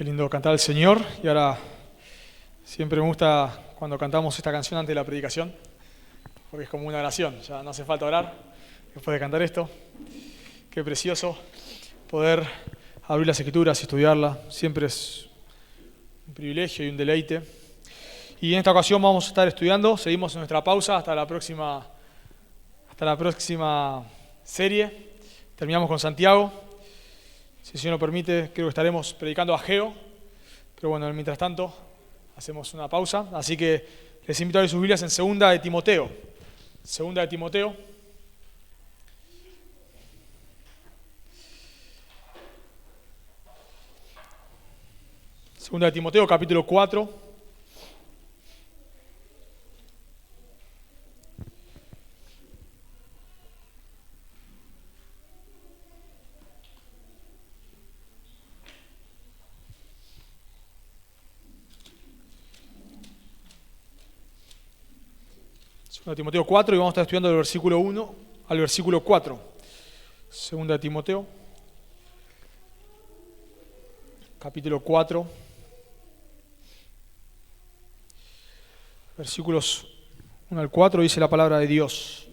Qué lindo cantar al Señor. Y ahora siempre me gusta cuando cantamos esta canción antes de la predicación, porque es como una oración, ya no hace falta orar después de cantar esto. Qué precioso poder abrir las Escrituras y estudiarla. Siempre es un privilegio y un deleite. Y en esta ocasión vamos a estar estudiando, seguimos en nuestra pausa hasta la próxima serie. Terminamos con Santiago. Si el Señor lo permite, creo que estaremos predicando a Ageo. Pero bueno, mientras tanto, hacemos una pausa. Así que les invito a abrir sus Biblias en Segunda de Timoteo. Segunda de Timoteo. Segunda de Timoteo, capítulo 4. Segunda de Timoteo 4 y vamos a estar estudiando del versículo 1 al versículo 4. Segunda de Timoteo, capítulo 4, versículos 1 al 4, dice la palabra de Dios.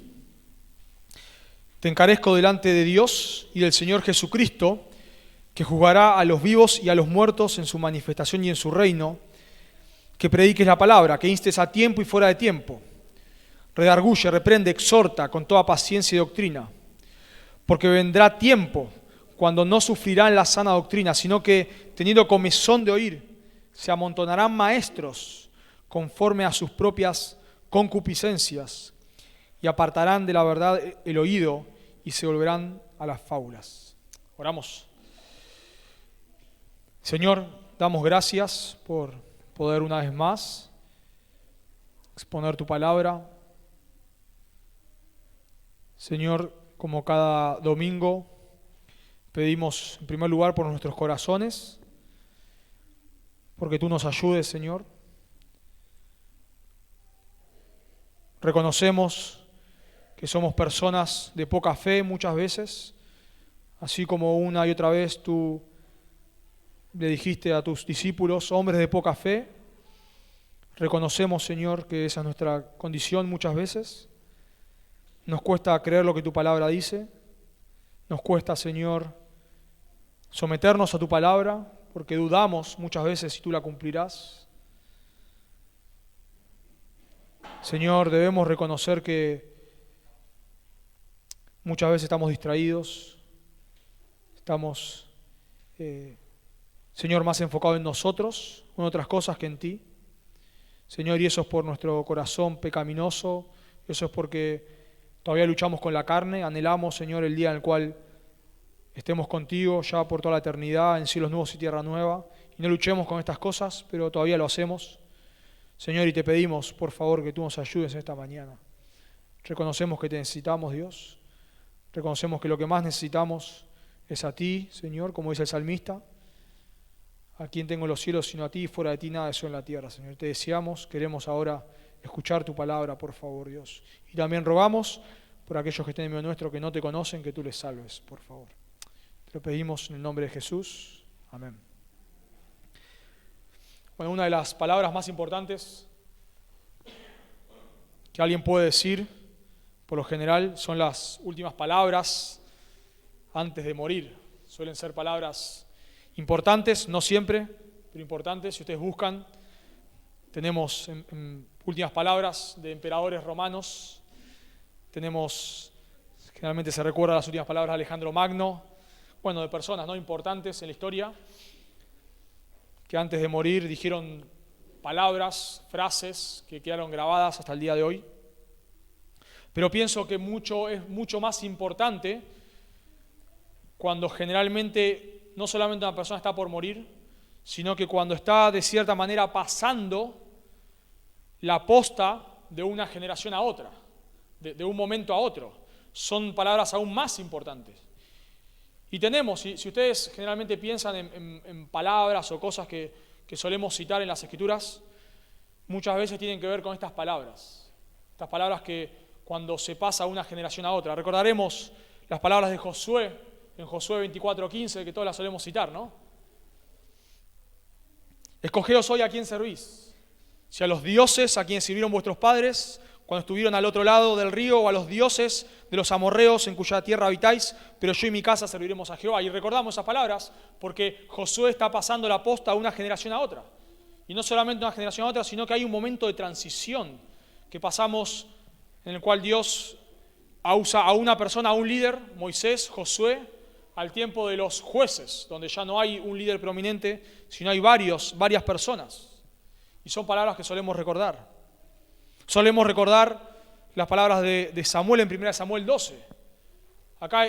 Te encarezco delante de Dios y del Señor Jesucristo, que juzgará a los vivos y a los muertos en su manifestación y en su reino, que prediques la palabra, que instes a tiempo y fuera de tiempo. Redarguye, reprende, exhorta con toda paciencia y doctrina, porque vendrá tiempo cuando no sufrirán la sana doctrina, sino que, teniendo comezón de oír, se amontonarán maestros conforme a sus propias concupiscencias, y apartarán de la verdad el oído y se volverán a las fábulas. Oramos. Señor, damos gracias por poder una vez más exponer tu palabra. Señor, como cada domingo, pedimos en primer lugar por nuestros corazones, porque tú nos ayudes, Señor. Reconocemos que somos personas de poca fe muchas veces, así como una y otra vez tú le dijiste a tus discípulos, hombres de poca fe. Reconocemos, Señor, que esa es nuestra condición muchas veces. Nos cuesta creer lo que tu palabra dice. Nos cuesta, Señor, someternos a tu palabra, porque dudamos muchas veces si tú la cumplirás. Señor, debemos reconocer que muchas veces estamos distraídos, estamos, Señor, más enfocados en nosotros, en otras cosas que en ti. Señor, y eso es por nuestro corazón pecaminoso, eso es porque todavía luchamos con la carne, anhelamos, Señor, el día en el cual estemos contigo ya por toda la eternidad, en cielos nuevos y tierra nueva, y no luchemos con estas cosas, pero todavía lo hacemos. Señor, y te pedimos, por favor, que tú nos ayudes en esta mañana. Reconocemos que te necesitamos, Dios. Reconocemos que lo que más necesitamos es a ti, Señor, como dice el salmista. A quien tengo los cielos sino a ti, fuera de ti nada eso en la tierra, Señor. Te deseamos, queremos ahora escuchar tu palabra, por favor, Dios. Y también rogamos por aquellos que estén en medio nuestro que no te conocen, que tú les salves, por favor. Te lo pedimos en el nombre de Jesús. Amén. Bueno, una de las palabras más importantes que alguien puede decir, por lo general, son las últimas palabras antes de morir. Suelen ser palabras importantes, no siempre, pero importantes. Si ustedes buscan, tenemos en últimas palabras de emperadores romanos, generalmente se recuerda las últimas palabras de Alejandro Magno, bueno, de personas no importantes en la historia, que antes de morir dijeron palabras, frases que quedaron grabadas hasta el día de hoy. Pero pienso que es mucho más importante cuando generalmente no solamente una persona está por morir, sino que cuando está de cierta manera pasando la posta de una generación a otra, de un momento a otro. Son palabras aún más importantes. Y tenemos, si ustedes generalmente piensan en palabras o cosas que solemos citar en las Escrituras, muchas veces tienen que ver con estas palabras que cuando se pasa de una generación a otra. Recordaremos las palabras de Josué, en Josué 24:15, que todos las solemos citar, ¿no? Escogeos hoy a quién servís, si a los dioses a quienes sirvieron vuestros padres cuando estuvieron al otro lado del río, o a los dioses de los amorreos en cuya tierra habitáis, pero yo y mi casa serviremos a Jehová. Y recordamos esas palabras porque Josué está pasando la posta de una generación a otra. Y no solamente de una generación a otra, sino que hay un momento de transición que pasamos en el cual Dios usa a una persona, a un líder, Moisés, Josué, al tiempo de los jueces, donde ya no hay un líder prominente, sino hay varias personas. Y son palabras que solemos recordar. Solemos recordar las palabras de Samuel en 1 Samuel 12. Acá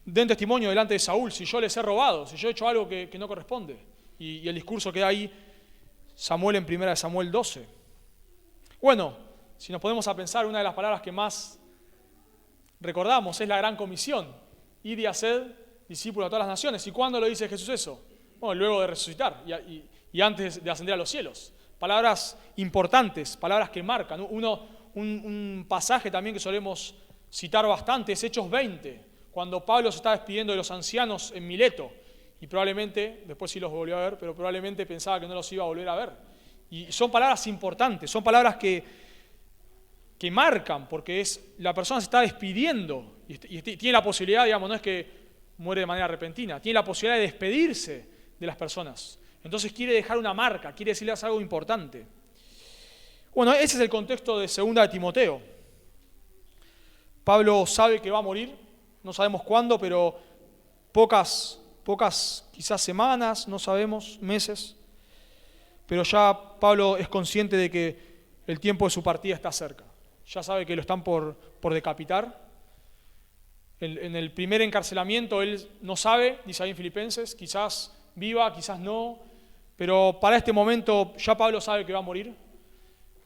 den testimonio delante de Saúl, si yo les he robado, si yo he hecho algo que no corresponde. Y el discurso que da ahí Samuel en 1 Samuel 12. Bueno, si nos ponemos a pensar, una de las palabras que más recordamos es la gran comisión. Id y haced discípulos a todas las naciones. ¿Y cuándo lo dice Jesús eso? Bueno, luego de resucitar y antes de ascender a los cielos. Palabras importantes, palabras que marcan. Un pasaje también que solemos citar bastante es Hechos 20, cuando Pablo se está despidiendo de los ancianos en Mileto. Y probablemente, después sí los volvió a ver, pero probablemente pensaba que no los iba a volver a ver. Y son palabras importantes, son palabras que marcan, porque la persona se está despidiendo y tiene la posibilidad, digamos, no es que muere de manera repentina, tiene la posibilidad de despedirse de las personas. Entonces quiere dejar una marca, quiere decirles algo importante. Bueno, ese es el contexto de 2 de Timoteo. Pablo sabe que va a morir, no sabemos cuándo, pero pocas quizás semanas, no sabemos, meses. Pero ya Pablo es consciente de que el tiempo de su partida está cerca. Ya sabe que lo están por decapitar. En el primer encarcelamiento él no sabe, dice ahí en Filipenses, quizás viva, quizás no, pero para este momento ya Pablo sabe que va a morir.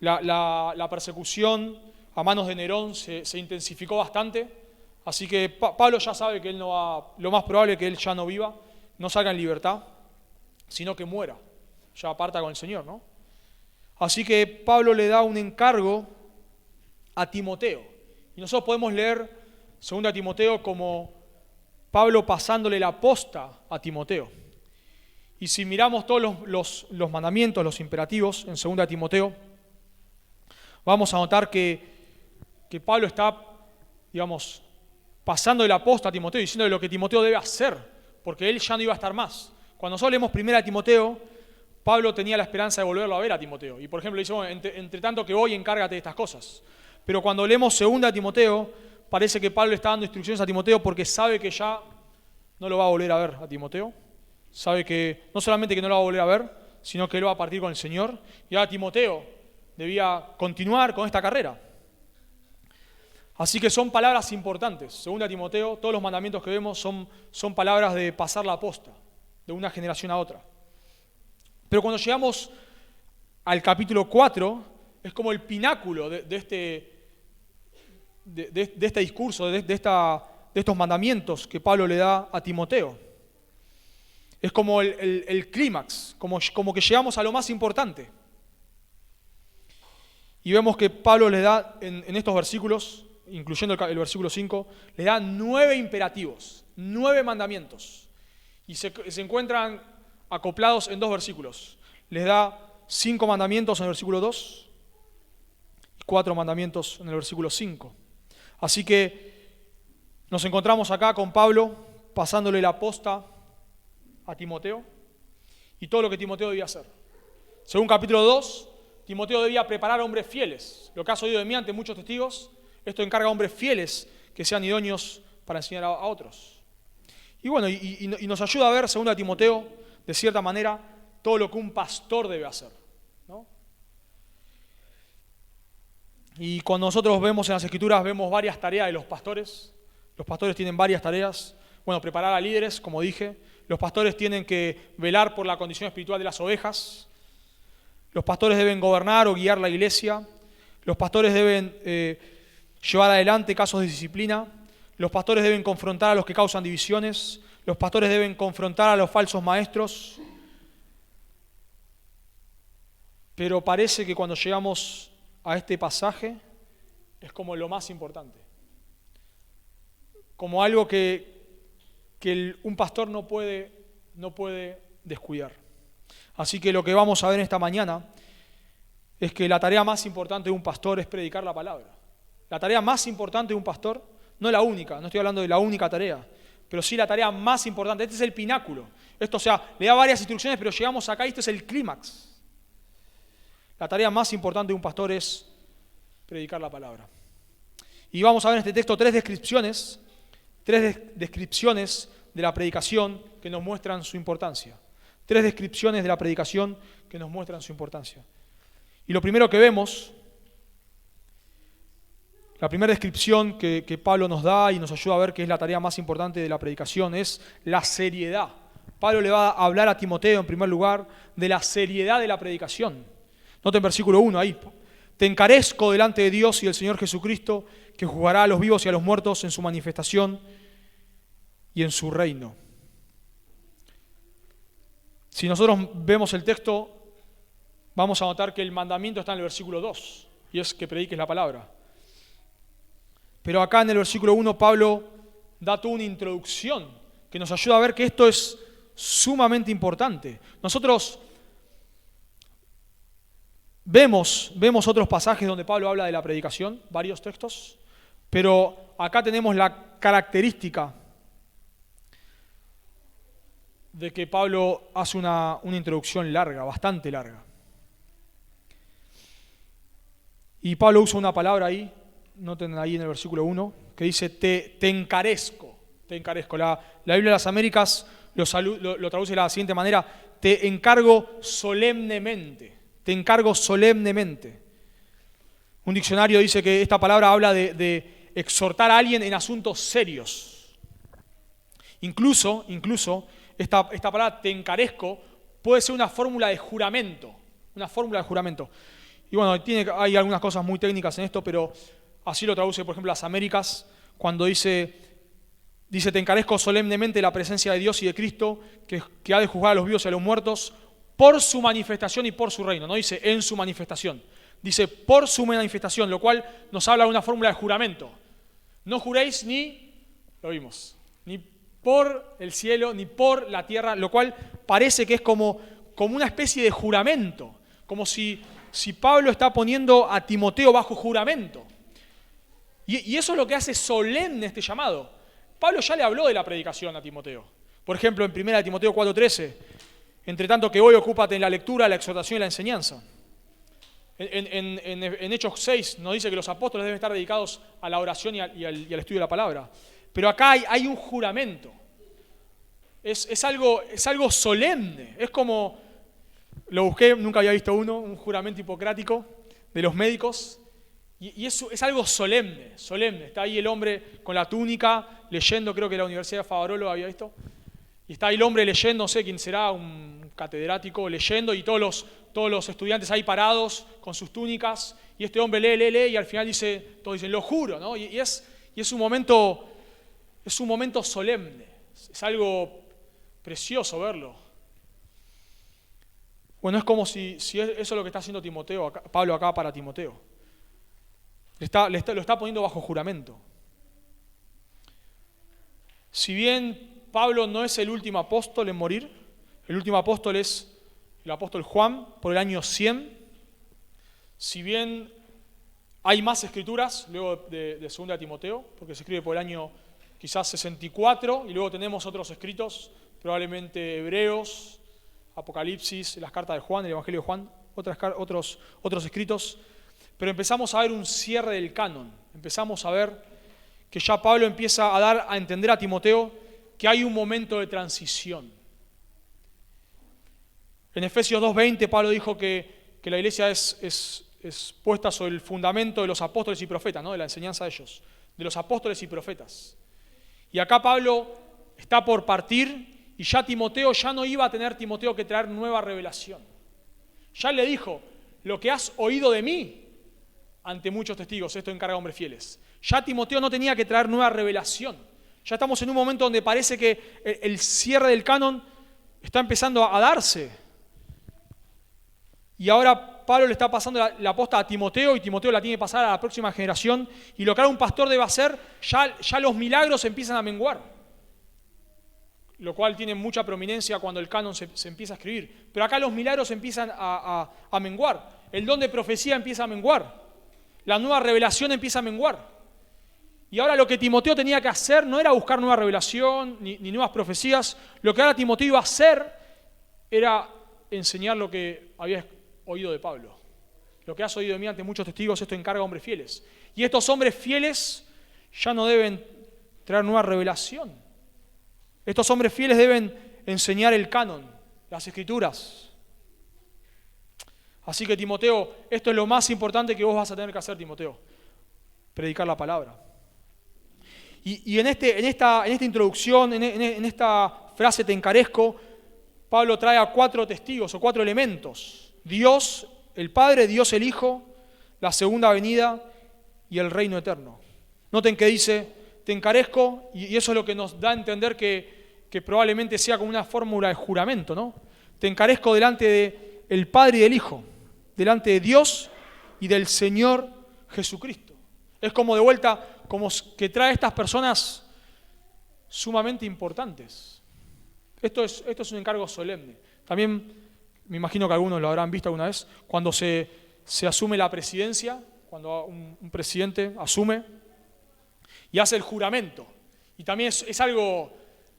La persecución a manos de Nerón se intensificó bastante, así que Pablo ya sabe que él no va, lo más probable es que él ya no viva, no salga en libertad, sino que muera, ya parta con el Señor, ¿no? Así que Pablo le da un encargo a Timoteo, y nosotros podemos leer 2 Timoteo como Pablo pasándole la posta a Timoteo. Y si miramos todos los mandamientos, los imperativos en 2 Timoteo, vamos a notar que Pablo está, digamos, pasando de la posta a Timoteo, diciéndole lo que Timoteo debe hacer, porque él ya no iba a estar más. Cuando nosotros leemos 1 Timoteo, Pablo tenía la esperanza de volverlo a ver a Timoteo. Y por ejemplo, le dice, bueno, entre tanto que voy, encárgate de estas cosas. Pero cuando leemos 2 Timoteo, parece que Pablo le está dando instrucciones a Timoteo porque sabe que ya no lo va a volver a ver a Timoteo. Sabe que no solamente que no lo va a volver a ver, sino que él va a partir con el Señor. Y ahora Timoteo debía continuar con esta carrera. Así que son palabras importantes. 2 Timoteo, todos los mandamientos que vemos son palabras de pasar la posta, de una generación a otra. Pero cuando llegamos al capítulo 4, es como el pináculo de este discurso, de estos mandamientos que Pablo le da a Timoteo. Es como el clímax, como que llegamos a lo más importante. Y vemos que Pablo le da en estos versículos, incluyendo el versículo 5, le da 9 imperativos, 9 mandamientos. Y se encuentran acoplados en 2 versículos. Les da 5 mandamientos en el versículo 2 y 4 mandamientos en el versículo 5. Así que nos encontramos acá con Pablo pasándole la posta a Timoteo y todo lo que Timoteo debía hacer. Según capítulo 2, Timoteo debía preparar a hombres fieles. Lo que has oído de mí ante muchos testigos, esto encarga a hombres fieles que sean idóneos para enseñar a otros. Y bueno, y nos ayuda a ver, según Timoteo, de cierta manera, todo lo que un pastor debe hacer, ¿no? Y cuando nosotros vemos en las Escrituras, vemos varias tareas de los pastores. Los pastores tienen varias tareas. Bueno, preparar a líderes, como dije. Los pastores tienen que velar por la condición espiritual de las ovejas. Los pastores deben gobernar o guiar la iglesia. Los pastores deben llevar adelante casos de disciplina. Los pastores deben confrontar a los que causan divisiones. Los pastores deben confrontar a los falsos maestros. Pero parece que cuando llegamos a este pasaje es como lo más importante. Como algo que un pastor no puede descuidar. Así que lo que vamos a ver esta mañana es que la tarea más importante de un pastor es predicar la palabra. La tarea más importante de un pastor, no la única, no estoy hablando de la única tarea, pero sí la tarea más importante. Este es el pináculo. Esto, o sea, le da varias instrucciones, pero llegamos acá y este es el clímax. La tarea más importante de un pastor es predicar la palabra. Y vamos a ver en este texto tres descripciones de la predicación que nos muestran su importancia. Tres descripciones de la predicación que nos muestran su importancia. Y lo primero que vemos, la primera descripción que Pablo nos da y nos ayuda a ver que es la tarea más importante de la predicación, es la seriedad. Pablo le va a hablar a Timoteo en primer lugar de la seriedad de la predicación. Noten versículo 1 ahí. Te encarezco delante de Dios y del Señor Jesucristo, que juzgará a los vivos y a los muertos en su manifestación y en su reino. Si nosotros vemos el texto, vamos a notar que el mandamiento está en el versículo 2, y es que prediques la palabra. Pero acá en el versículo 1 Pablo da toda una introducción que nos ayuda a ver que esto es sumamente importante. Nosotros vemos otros pasajes donde Pablo habla de la predicación, varios textos, pero acá tenemos la característica de que Pablo hace una introducción larga, bastante larga. Y Pablo usa una palabra ahí, noten ahí en el versículo 1, que dice te encarezco. La Biblia de las Américas lo traduce de la siguiente manera: te encargo solemnemente. Te encargo solemnemente. Un diccionario dice que esta palabra habla de exhortar a alguien en asuntos serios. Incluso esta palabra te encarezco puede ser una fórmula de juramento. Y bueno, hay algunas cosas muy técnicas en esto, pero así lo traduce, por ejemplo, las Américas, cuando dice te encarezco solemnemente la presencia de Dios y de Cristo, que ha de juzgar a los vivos y a los muertos, por su manifestación y por su reino. No dice en su manifestación, dice por su manifestación, lo cual nos habla de una fórmula de juramento. No juréis lo vimos, ni por el cielo, ni por la tierra, lo cual parece que es como una especie de juramento, como si Pablo está poniendo a Timoteo bajo juramento. Y eso es lo que hace solemne este llamado. Pablo ya le habló de la predicación a Timoteo. Por ejemplo, en 1 Timoteo 4:13, entre tanto que hoy ocúpate en la lectura, la exhortación y la enseñanza. En Hechos 6 nos dice que los apóstoles deben estar dedicados a la oración y al estudio de la palabra. Pero acá hay un juramento. Es algo solemne. Es como, lo busqué, nunca había visto un juramento hipocrático de los médicos. Y eso es algo solemne. Está ahí el hombre con la túnica, leyendo, creo que la Universidad de Favarolo lo había visto. Y está ahí el hombre leyendo, no sé quién será, un catedrático leyendo, y todos los estudiantes ahí parados con sus túnicas. Y este hombre lee, y al final todos dicen, lo juro, ¿no? Y es un momento solemne. Es algo precioso verlo. Bueno, es como si eso es lo que está haciendo Pablo acá para Timoteo. Lo está poniendo bajo juramento. Si bien Pablo no es el último apóstol en morir, el último apóstol es el apóstol Juan por el año 100. Si bien hay más escrituras luego de 2 Timoteo, porque se escribe por el año quizás 64, y luego tenemos otros escritos, probablemente Hebreos, Apocalipsis, las cartas de Juan, el Evangelio de Juan, otros escritos. Pero empezamos a ver un cierre del canon. Empezamos a ver que ya Pablo empieza a dar a entender a Timoteo que hay un momento de transición. En Efesios 2:20 Pablo dijo que la iglesia es puesta sobre el fundamento de los apóstoles y profetas, ¿no? De la enseñanza de ellos, de los apóstoles y profetas. Y acá Pablo está por partir y ya Timoteo ya no iba a tener que traer nueva revelación. Ya le dijo, lo que has oído de mí ante muchos testigos, esto encarga a hombres fieles. Ya Timoteo no tenía que traer nueva revelación. Ya estamos en un momento donde parece que el cierre del canon está empezando a darse. Y ahora Pablo le está pasando la posta a Timoteo, y Timoteo la tiene que pasar a la próxima generación. Y lo que ahora un pastor debe hacer, ya los milagros empiezan a menguar. lo cual tiene mucha prominencia cuando el canon se empieza a escribir. Pero acá los milagros empiezan a menguar. El don de profecía empieza a menguar. La nueva revelación empieza a menguar. Y ahora lo que Timoteo tenía que hacer no era buscar nueva revelación ni nuevas profecías. Lo que ahora Timoteo iba a hacer era enseñar lo que había oído de Pablo. Lo que has oído de mí ante muchos testigos, esto encarga a hombres fieles. Y estos hombres fieles ya no deben traer nueva revelación. Estos hombres fieles deben enseñar el canon, las escrituras. Así que Timoteo, esto es lo más importante que vos vas a tener que hacer, Timoteo. Predicar la palabra. Y en esta introducción, en esta frase te encarezco, Pablo trae a 4 testigos o 4 elementos. Dios, el Padre, Dios el Hijo, la segunda venida y el reino eterno. Noten que dice, te encarezco, y eso es lo que nos da a entender que probablemente sea como una fórmula de juramento, ¿no? Te encarezco delante del Padre y del Hijo, delante de Dios y del Señor Jesucristo. Es como de vuelta, como que trae a estas personas sumamente importantes. Esto es un encargo solemne. También me imagino que algunos lo habrán visto alguna vez, cuando se asume la presidencia, cuando un presidente asume y hace el juramento. Y también es algo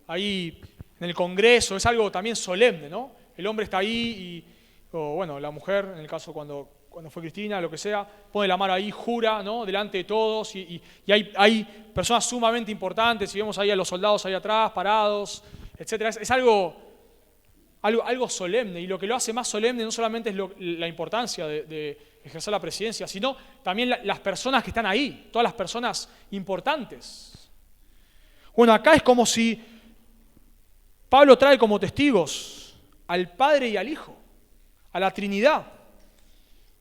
ahí en el Congreso, es algo también solemne, ¿no? El hombre está ahí o bueno, la mujer, en el caso cuando fue Cristina, lo que sea, pone la mano ahí, jura, ¿no? Delante de todos y hay personas sumamente importantes, y vemos ahí a los soldados ahí atrás, parados, etc. Es algo solemne, y lo que lo hace más solemne no solamente es la importancia de ejercer la presidencia, sino también las personas que están ahí, todas las personas importantes. Bueno, acá es como si Pablo trae como testigos al Padre y al Hijo, a la Trinidad,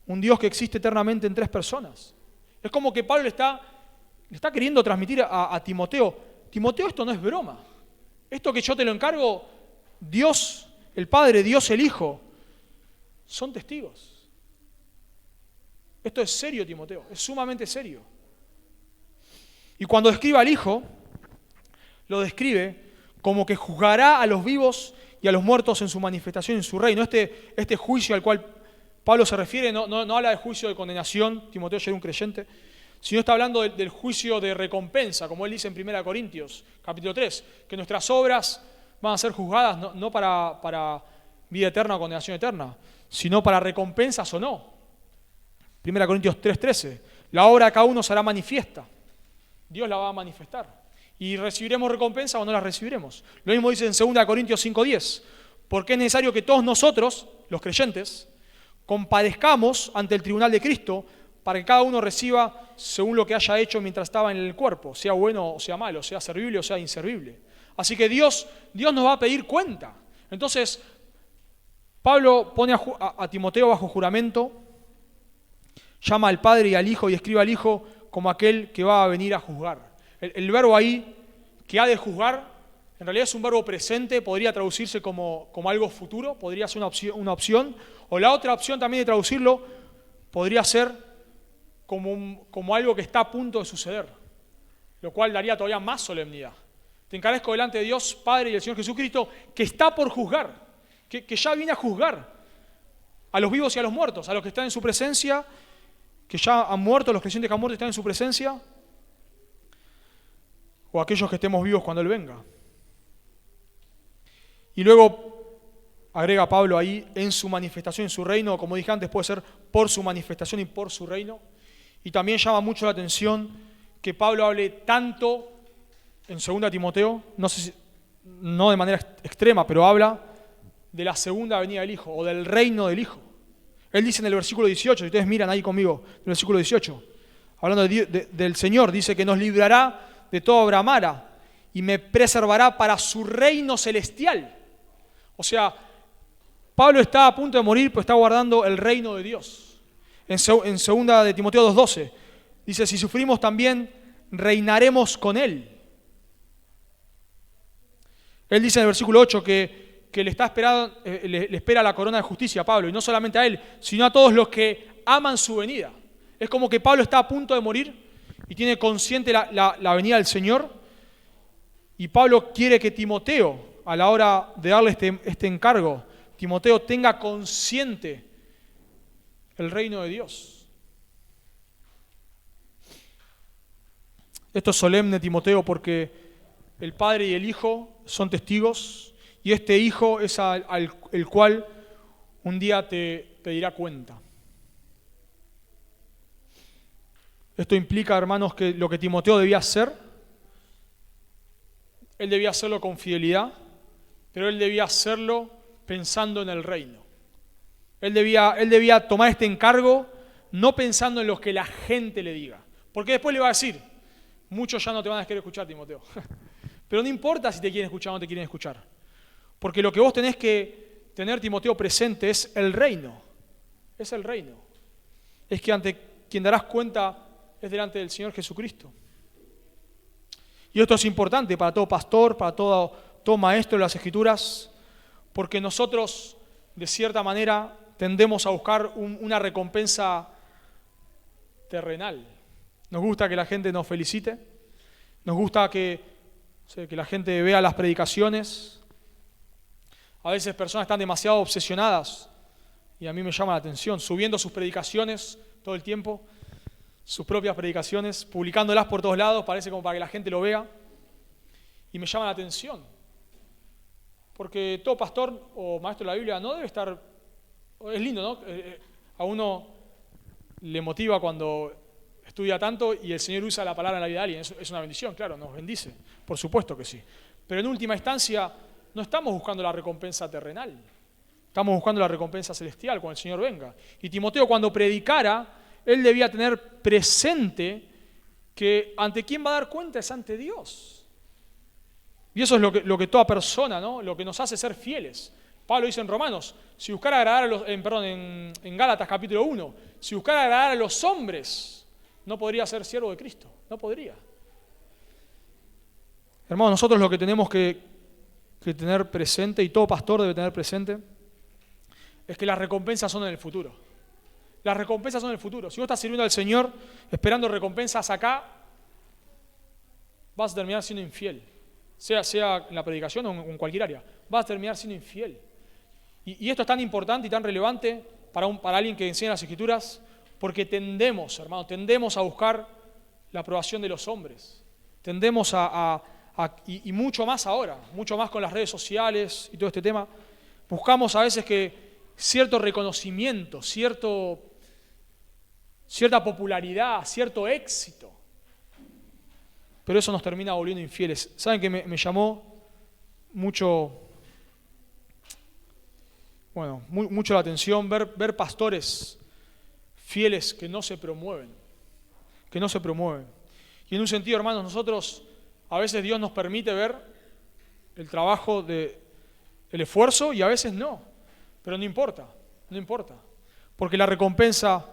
un Dios que existe eternamente en 3 personas. Es como que Pablo le está queriendo transmitir a Timoteo, Timoteo, esto no es broma. Esto que yo te lo encargo, Dios el Padre, Dios el Hijo, son testigos. Esto es serio, Timoteo, es sumamente serio. Y cuando describe al Hijo, lo describe como que juzgará a los vivos y a los muertos en su manifestación, en su reino. Este juicio al cual Pablo se refiere no habla de juicio de condenación, Timoteo ya era un creyente, sino está hablando del juicio de recompensa, como él dice en 1 Corintios, capítulo 3, que nuestras obras van a ser juzgadas no para vida eterna o condenación eterna, sino para recompensas o no. 1 Corintios 3:13, la obra de cada uno será manifiesta, Dios la va a manifestar, y recibiremos recompensa o no la recibiremos. Lo mismo dice en 2 Corintios 5:10, porque es necesario que todos nosotros, los creyentes, compadezcamos ante el tribunal de Cristo para que cada uno reciba según lo que haya hecho mientras estaba en el cuerpo, sea bueno o sea malo, sea servible o sea inservible. Así que Dios nos va a pedir cuenta. Entonces, Pablo pone a Timoteo bajo juramento, llama al Padre y al Hijo y escribe al Hijo como aquel que va a venir a juzgar. El verbo ahí, que ha de juzgar, en realidad es un verbo presente, podría traducirse como algo futuro, podría ser una opción, o la otra opción también de traducirlo podría ser como algo que está a punto de suceder, lo cual daría todavía más solemnidad. Te encarezco delante de Dios, Padre y del Señor Jesucristo, que está por juzgar, que ya viene a juzgar a los vivos y a los muertos, a los que están en su presencia, que ya han muerto, los creyentes que han muerto están en su presencia, o aquellos que estemos vivos cuando Él venga. Y luego agrega Pablo ahí, en su manifestación, en su reino, como dije antes, puede ser por su manifestación y por su reino. Y también llama mucho la atención que Pablo hable tanto en 2 Timoteo, no de manera extrema, pero habla de la segunda venida del Hijo, o del reino del Hijo. Él dice en el versículo 18, si ustedes miran ahí conmigo, en el versículo 18, hablando del Señor, dice que nos librará de toda obra mala y me preservará para su reino celestial. O sea, Pablo está a punto de morir, pero está guardando el reino de Dios. En 2 de Timoteo 2:12 dice, si sufrimos también, reinaremos con Él. Él dice en el versículo 8 que le espera la corona de justicia a Pablo, y no solamente a él, sino a todos los que aman su venida. Es como que Pablo está a punto de morir y tiene consciente la venida del Señor, y Pablo quiere que Timoteo, a la hora de darle este encargo, Timoteo, tenga consciente el reino de Dios. Esto es solemne, Timoteo, porque el Padre y el Hijo son testigos y este Hijo es el cual un día te pedirá cuenta. Esto implica, hermanos, que lo que Timoteo debía hacer, él debía hacerlo con fidelidad, pero él debía hacerlo pensando en el reino. Él debía tomar este encargo no pensando en lo que la gente le diga, porque después le va a decir, muchos ya no te van a querer escuchar, Timoteo. Pero no importa si te quieren escuchar o no te quieren escuchar, porque lo que vos tenés que tener, Timoteo, presente es el reino. Es el reino. Es que ante quien darás cuenta es delante del Señor Jesucristo. Y esto es importante para todo pastor, para todo maestro de las Escrituras, porque nosotros, de cierta manera, tendemos a buscar una recompensa terrenal. Nos gusta que la gente nos felicite, nos gusta que la gente vea las predicaciones. A veces personas están demasiado obsesionadas, y a mí me llama la atención, subiendo sus predicaciones todo el tiempo, sus propias predicaciones, publicándolas por todos lados, parece como para que la gente lo vea, y me llama la atención, porque todo pastor o maestro de la Biblia no debe estar, es lindo, ¿no? A uno le motiva cuando estudia tanto y el Señor usa la palabra en la vida de alguien, es una bendición, claro, nos bendice, por supuesto que sí, pero en última instancia no estamos buscando la recompensa terrenal, estamos buscando la recompensa celestial cuando el Señor venga. Y Timoteo, cuando predicara, él debía tener presente que ante quién va a dar cuenta es ante Dios. Y eso es lo que toda persona, ¿no? Lo que nos hace ser fieles. Pablo dice en Romanos, si buscara agradar en Gálatas capítulo 1, si buscara agradar a los hombres, no podría ser siervo de Cristo, no podría. Hermanos, nosotros lo que tenemos que tener presente, y todo pastor debe tener presente, es que las recompensas son en el futuro. Las recompensas son en el futuro. Si vos estás sirviendo al Señor esperando recompensas acá, vas a terminar siendo infiel. Sea en la predicación o en cualquier área. Vas a terminar siendo infiel. Y esto es tan importante y tan relevante para alguien que enseña las Escrituras, porque tendemos, hermano, a buscar la aprobación de los hombres. Tendemos y mucho más ahora, mucho más con las redes sociales y todo este tema, buscamos a veces que cierto reconocimiento, cierta popularidad, cierto éxito. Pero eso nos termina volviendo infieles. ¿Saben que me llamó mucho la atención ver pastores fieles que no se promueven? Y en un sentido, hermanos, nosotros, a veces Dios nos permite ver el trabajo, el esfuerzo, y a veces no. Pero no importa, porque la recompensa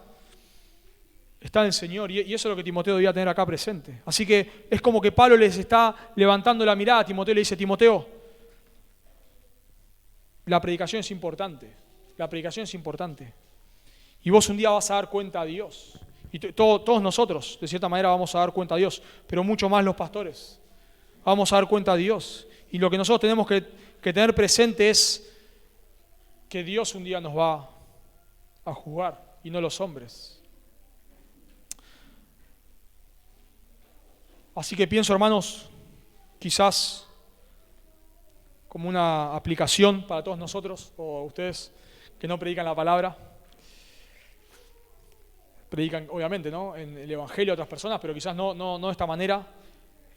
está en el Señor, y eso es lo que Timoteo debía tener acá presente. Así que es como que Pablo les está levantando la mirada a Timoteo y le dice, Timoteo, la predicación es importante, y vos un día vas a dar cuenta a Dios, y todos nosotros, de cierta manera, vamos a dar cuenta a Dios, pero mucho más los pastores, vamos a dar cuenta a Dios, y lo que nosotros tenemos que tener presente es que Dios un día nos va a juzgar y no los hombres. Así que pienso, hermanos, quizás como una aplicación para todos nosotros, o ustedes que no predican la palabra, predican obviamente, ¿no?, en el Evangelio a otras personas, pero quizás no de esta manera,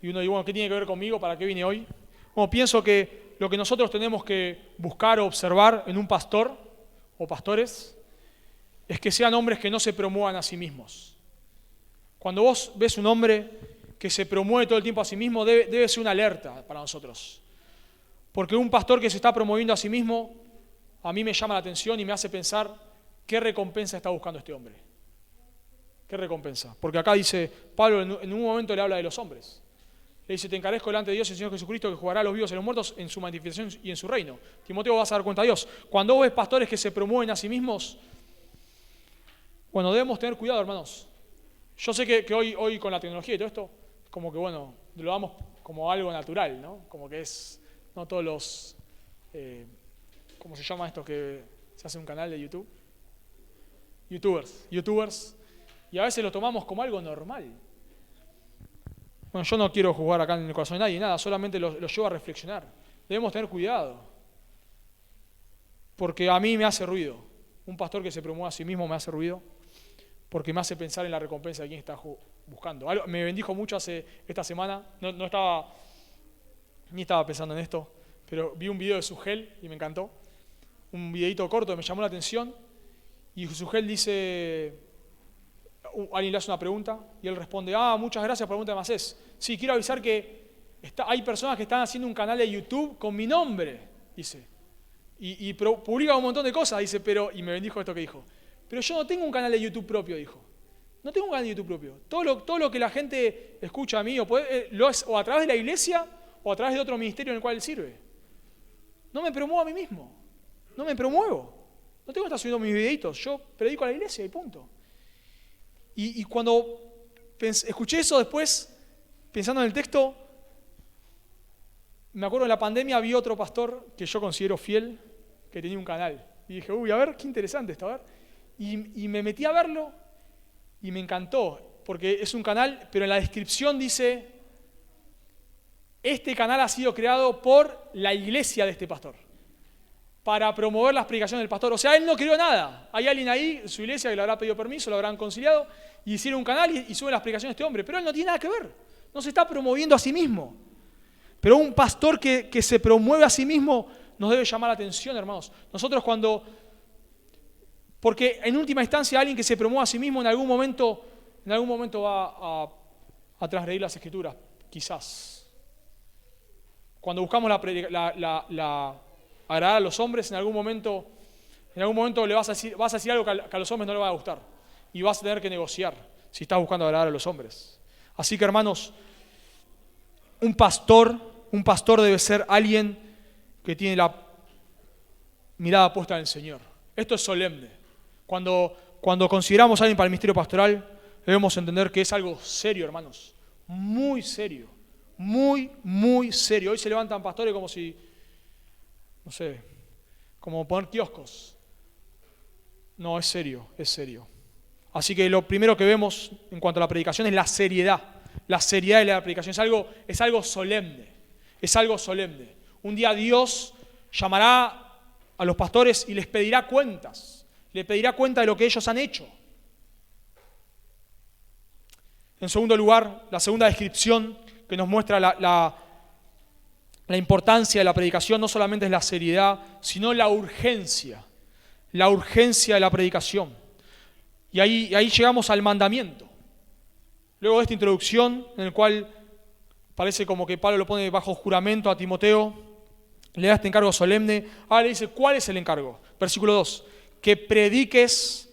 y uno dice, bueno, ¿qué tiene que ver conmigo? ¿Para qué vine hoy? Bueno, pienso que lo que nosotros tenemos que buscar o observar en un pastor o pastores es que sean hombres que no se promuevan a sí mismos. Cuando vos ves un hombre que se promueve todo el tiempo a sí mismo, debe ser una alerta para nosotros. Porque un pastor que se está promoviendo a sí mismo, a mí me llama la atención y me hace pensar qué recompensa está buscando este hombre. ¿Qué recompensa? Porque acá dice, Pablo en un momento le habla de los hombres. Le dice, te encarezco delante de Dios y el Señor Jesucristo que jugará a los vivos y a los muertos en su manifestación y en su reino. Timoteo, vas a dar cuenta a Dios. Cuando vos ves pastores que se promueven a sí mismos, bueno, debemos tener cuidado, hermanos. Yo sé que hoy con la tecnología y todo esto, como que lo damos como algo natural, ¿no? Como que es no todos los, ¿cómo se llama esto que se hace un canal de YouTube? YouTubers, y a veces lo tomamos como algo normal. Bueno, yo no quiero jugar acá en el corazón de nadie, nada, solamente lo llevo a reflexionar. Debemos tener cuidado, porque a mí me hace ruido. Un pastor que se promueve a sí mismo me hace ruido, porque me hace pensar en la recompensa de quien está buscando. Me bendijo mucho esta semana, no estaba, ni estaba pensando en esto, pero vi un video de Sugel y me encantó. Un videito corto que me llamó la atención, y Sugel dice, alguien le hace una pregunta, y él responde, muchas gracias por la pregunta de Macés. Sí, quiero avisar que hay personas que están haciendo un canal de YouTube con mi nombre, dice. Y publica un montón de cosas, dice, y me bendijo esto que dijo. Pero yo no tengo un canal de YouTube propio, dijo. No tengo un canal de YouTube propio. Todo lo que la gente escucha a mí, lo es o a través de la iglesia o a través de otro ministerio en el cual él sirve. No me promuevo a mí mismo. No me promuevo. No tengo que estar subiendo mis videitos. Yo predico a la iglesia y punto. Y cuando escuché eso después, pensando en el texto, me acuerdo en la pandemia vi otro pastor que yo considero fiel, que tenía un canal. Y dije, a ver, qué interesante esto, a ver. Y me metí a verlo y me encantó, porque es un canal, pero en la descripción dice, este canal ha sido creado por la iglesia de este pastor, para promover las predicaciones del pastor. O sea, él no creó nada. Hay alguien ahí, su iglesia, que le habrá pedido permiso, lo habrán conciliado, y hicieron un canal y suben las predicaciones de este hombre. Pero él no tiene nada que ver. No se está promoviendo a sí mismo. Pero un pastor que se promueve a sí mismo nos debe llamar la atención, hermanos. Nosotros porque en última instancia alguien que se promueve a sí mismo en algún momento va a transgredir las Escrituras, quizás. Cuando buscamos agradar a los hombres, en algún momento le vas a decir algo que a los hombres no les va a gustar. Y vas a tener que negociar si estás buscando agradar a los hombres. Así que, hermanos, un pastor debe ser alguien que tiene la mirada puesta en el Señor. Esto es solemne. Cuando consideramos a alguien para el ministerio pastoral, debemos entender que es algo serio, hermanos. Muy serio. Muy, muy serio. Hoy se levantan pastores como si, no sé, como poner kioscos. No, es serio, es serio. Así que lo primero que vemos en cuanto a la predicación es la seriedad. La seriedad de la predicación es algo solemne. Es algo solemne. Un día Dios llamará a los pastores y les pedirá cuentas. Le pedirá cuenta de lo que ellos han hecho. En segundo lugar, la segunda descripción que nos muestra la importancia de la predicación no solamente es la seriedad, sino la urgencia. La urgencia de la predicación. Y ahí llegamos al mandamiento. Luego de esta introducción, en el cual parece como que Pablo lo pone bajo juramento a Timoteo, le da este encargo solemne. Ahora le dice, ¿cuál es el encargo? Versículo 2, que prediques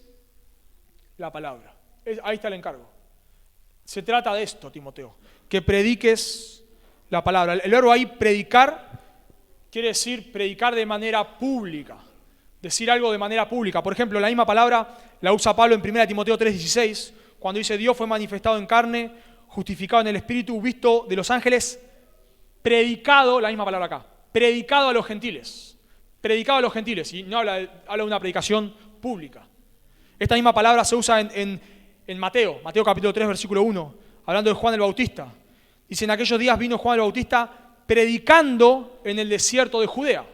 la palabra. Ahí está el encargo. Se trata de esto, Timoteo, que prediques la palabra. El verbo ahí, predicar, quiere decir predicar de manera pública. Decir algo de manera pública. Por ejemplo, la misma palabra la usa Pablo en 1 Timoteo 3:16, cuando dice, Dios fue manifestado en carne, justificado en el Espíritu, visto de los ángeles, predicado, la misma palabra acá, predicado a los gentiles. Predicado a los gentiles, y no habla de una predicación pública. Esta misma palabra se usa en Mateo capítulo 3, versículo 1, hablando de Juan el Bautista. Dice, en aquellos días vino Juan el Bautista predicando en el desierto de Judea.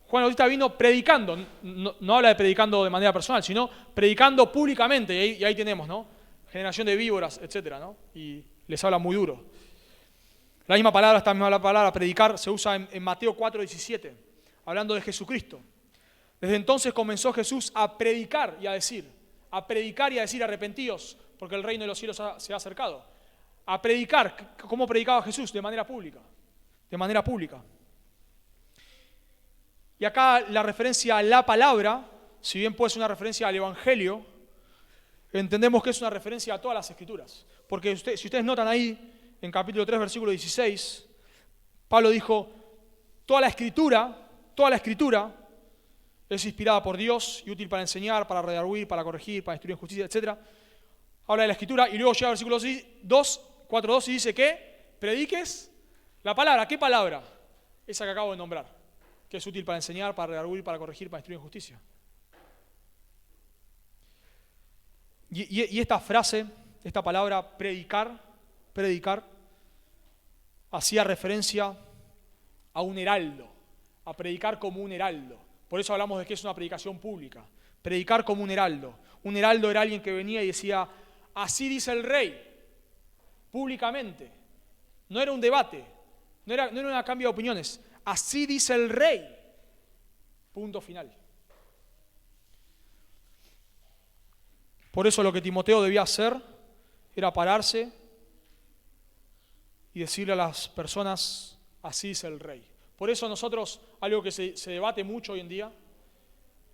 Juan el Bautista vino predicando, no habla de predicando de manera personal, sino predicando públicamente, y ahí tenemos, ¿no? Generación de víboras, etcétera, ¿no? Y les habla muy duro. La misma palabra, esta misma palabra, predicar, se usa en Mateo 4:17, hablando de Jesucristo. Desde entonces comenzó Jesús a predicar y a decir arrepentíos, porque el reino de los cielos se ha acercado. A predicar, ¿cómo predicaba Jesús? De manera pública. De manera pública. Y acá la referencia a la palabra, si bien puede ser una referencia al Evangelio, entendemos que es una referencia a todas las Escrituras. Porque si ustedes notan ahí, en capítulo 3, versículo 16, Pablo dijo, toda la Escritura es inspirada por Dios y útil para enseñar, para redarguir, para corregir, para instruir en justicia, etc. Habla de la Escritura y luego llega al versículo 4:2 y dice que prediques la palabra. ¿Qué palabra? Esa que acabo de nombrar, que es útil para enseñar, para redarguir, para corregir, para instruir en justicia. Y esta frase, esta palabra predicar, hacía referencia a un heraldo, a predicar como un heraldo. Por eso hablamos de que es una predicación pública. Predicar como un heraldo. Un heraldo era alguien que venía y decía, así dice el rey, públicamente. No era un debate, no era un cambio de opiniones. Así dice el rey. Punto final. Por eso lo que Timoteo debía hacer era pararse y decirle a las personas, así dice el rey. Por eso nosotros, algo que se debate mucho hoy en día,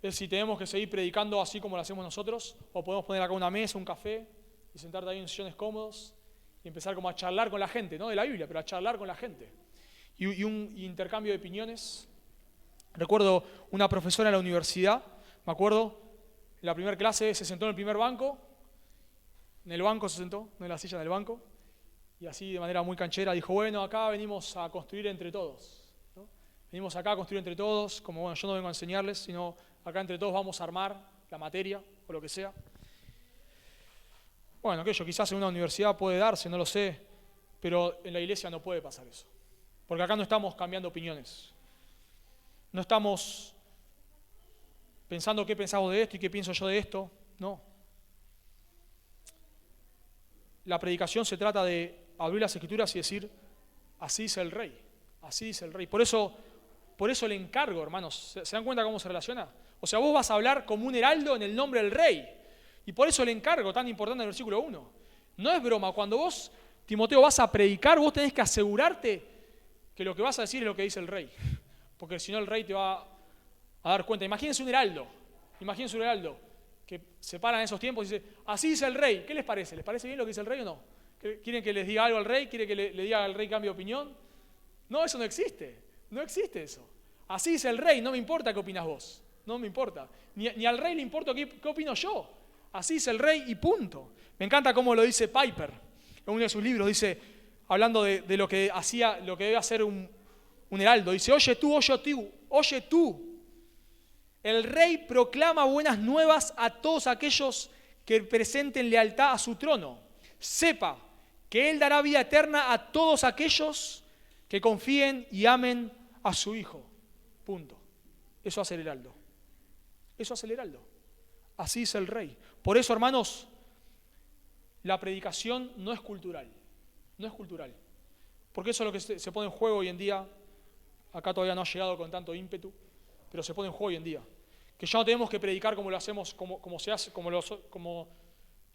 es si tenemos que seguir predicando así como lo hacemos nosotros, o podemos poner acá una mesa, un café, y sentarte ahí en sillones cómodos, y empezar como a charlar con la gente, no de la Biblia, pero a charlar con la gente. Y un intercambio de opiniones. Recuerdo una profesora en la universidad, me acuerdo, en la primera clase se sentó en el primer banco, en el banco se sentó, no en la silla, en el banco, y así de manera muy canchera dijo, bueno, acá venimos a construir entre todos, ¿no? Venimos acá a construir entre todos, como bueno, yo no vengo a enseñarles, sino acá entre todos vamos a armar la materia o lo que sea. Bueno, aquello quizás en una universidad puede darse, no lo sé, pero en la iglesia no puede pasar eso, porque acá no estamos cambiando opiniones, no estamos pensando qué pensamos de esto y qué pienso yo de esto, no. La predicación se trata de abrir las Escrituras y decir, así dice el rey, así dice el rey. Por eso el encargo, hermanos, ¿se dan cuenta cómo se relaciona? O sea, vos vas a hablar como un heraldo en el nombre del rey. Y por eso el encargo tan importante en el versículo 1. No es broma, cuando vos, Timoteo, vas a predicar, vos tenés que asegurarte que lo que vas a decir es lo que dice el rey. Porque si no el rey te va a dar cuenta. Imagínense un heraldo que se para en esos tiempos y dice, así dice el rey, ¿qué les parece? ¿Les parece bien lo que dice el rey o no? ¿Quieren que les diga algo al rey? ¿Quieren que le diga al rey cambie de opinión? No, eso no existe eso. Así dice el rey, no me importa qué opinas vos, no me importa. Ni al rey le importa qué opino yo. Así dice el rey y punto. Me encanta cómo lo dice Piper en uno de sus libros, dice, hablando de lo que debe hacer un heraldo, dice, oye tú, el rey proclama buenas nuevas a todos aquellos que presenten lealtad a su trono. Sepa que él dará vida eterna a todos aquellos que confíen y amen a su Hijo. Punto. Eso hace el heraldo. Así dice el rey. Por eso, hermanos, la predicación no es cultural. Porque eso es lo que se pone en juego hoy en día. Acá todavía no ha llegado con tanto ímpetu, pero se pone en juego hoy en día. Que ya no tenemos que predicar como lo hacemos, como se hace, como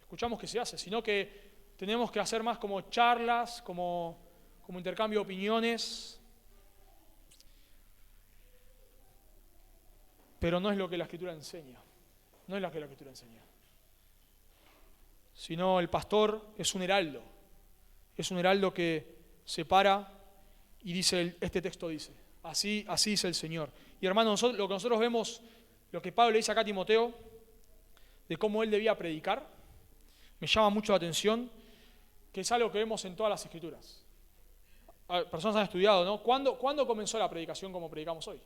escuchamos que se hace, sino que tenemos que hacer más como charlas, como intercambio de opiniones. Pero no es lo que la Escritura enseña. Sino el pastor es un heraldo. Es un heraldo que se para y dice, este texto dice, así dice el Señor. Y hermanos, lo que nosotros vemos, lo que Pablo le dice acá a Timoteo, de cómo él debía predicar, me llama mucho la atención, que es algo que vemos en todas las Escrituras. Personas han estudiado, ¿no? ¿Cuándo comenzó la predicación como predicamos hoy?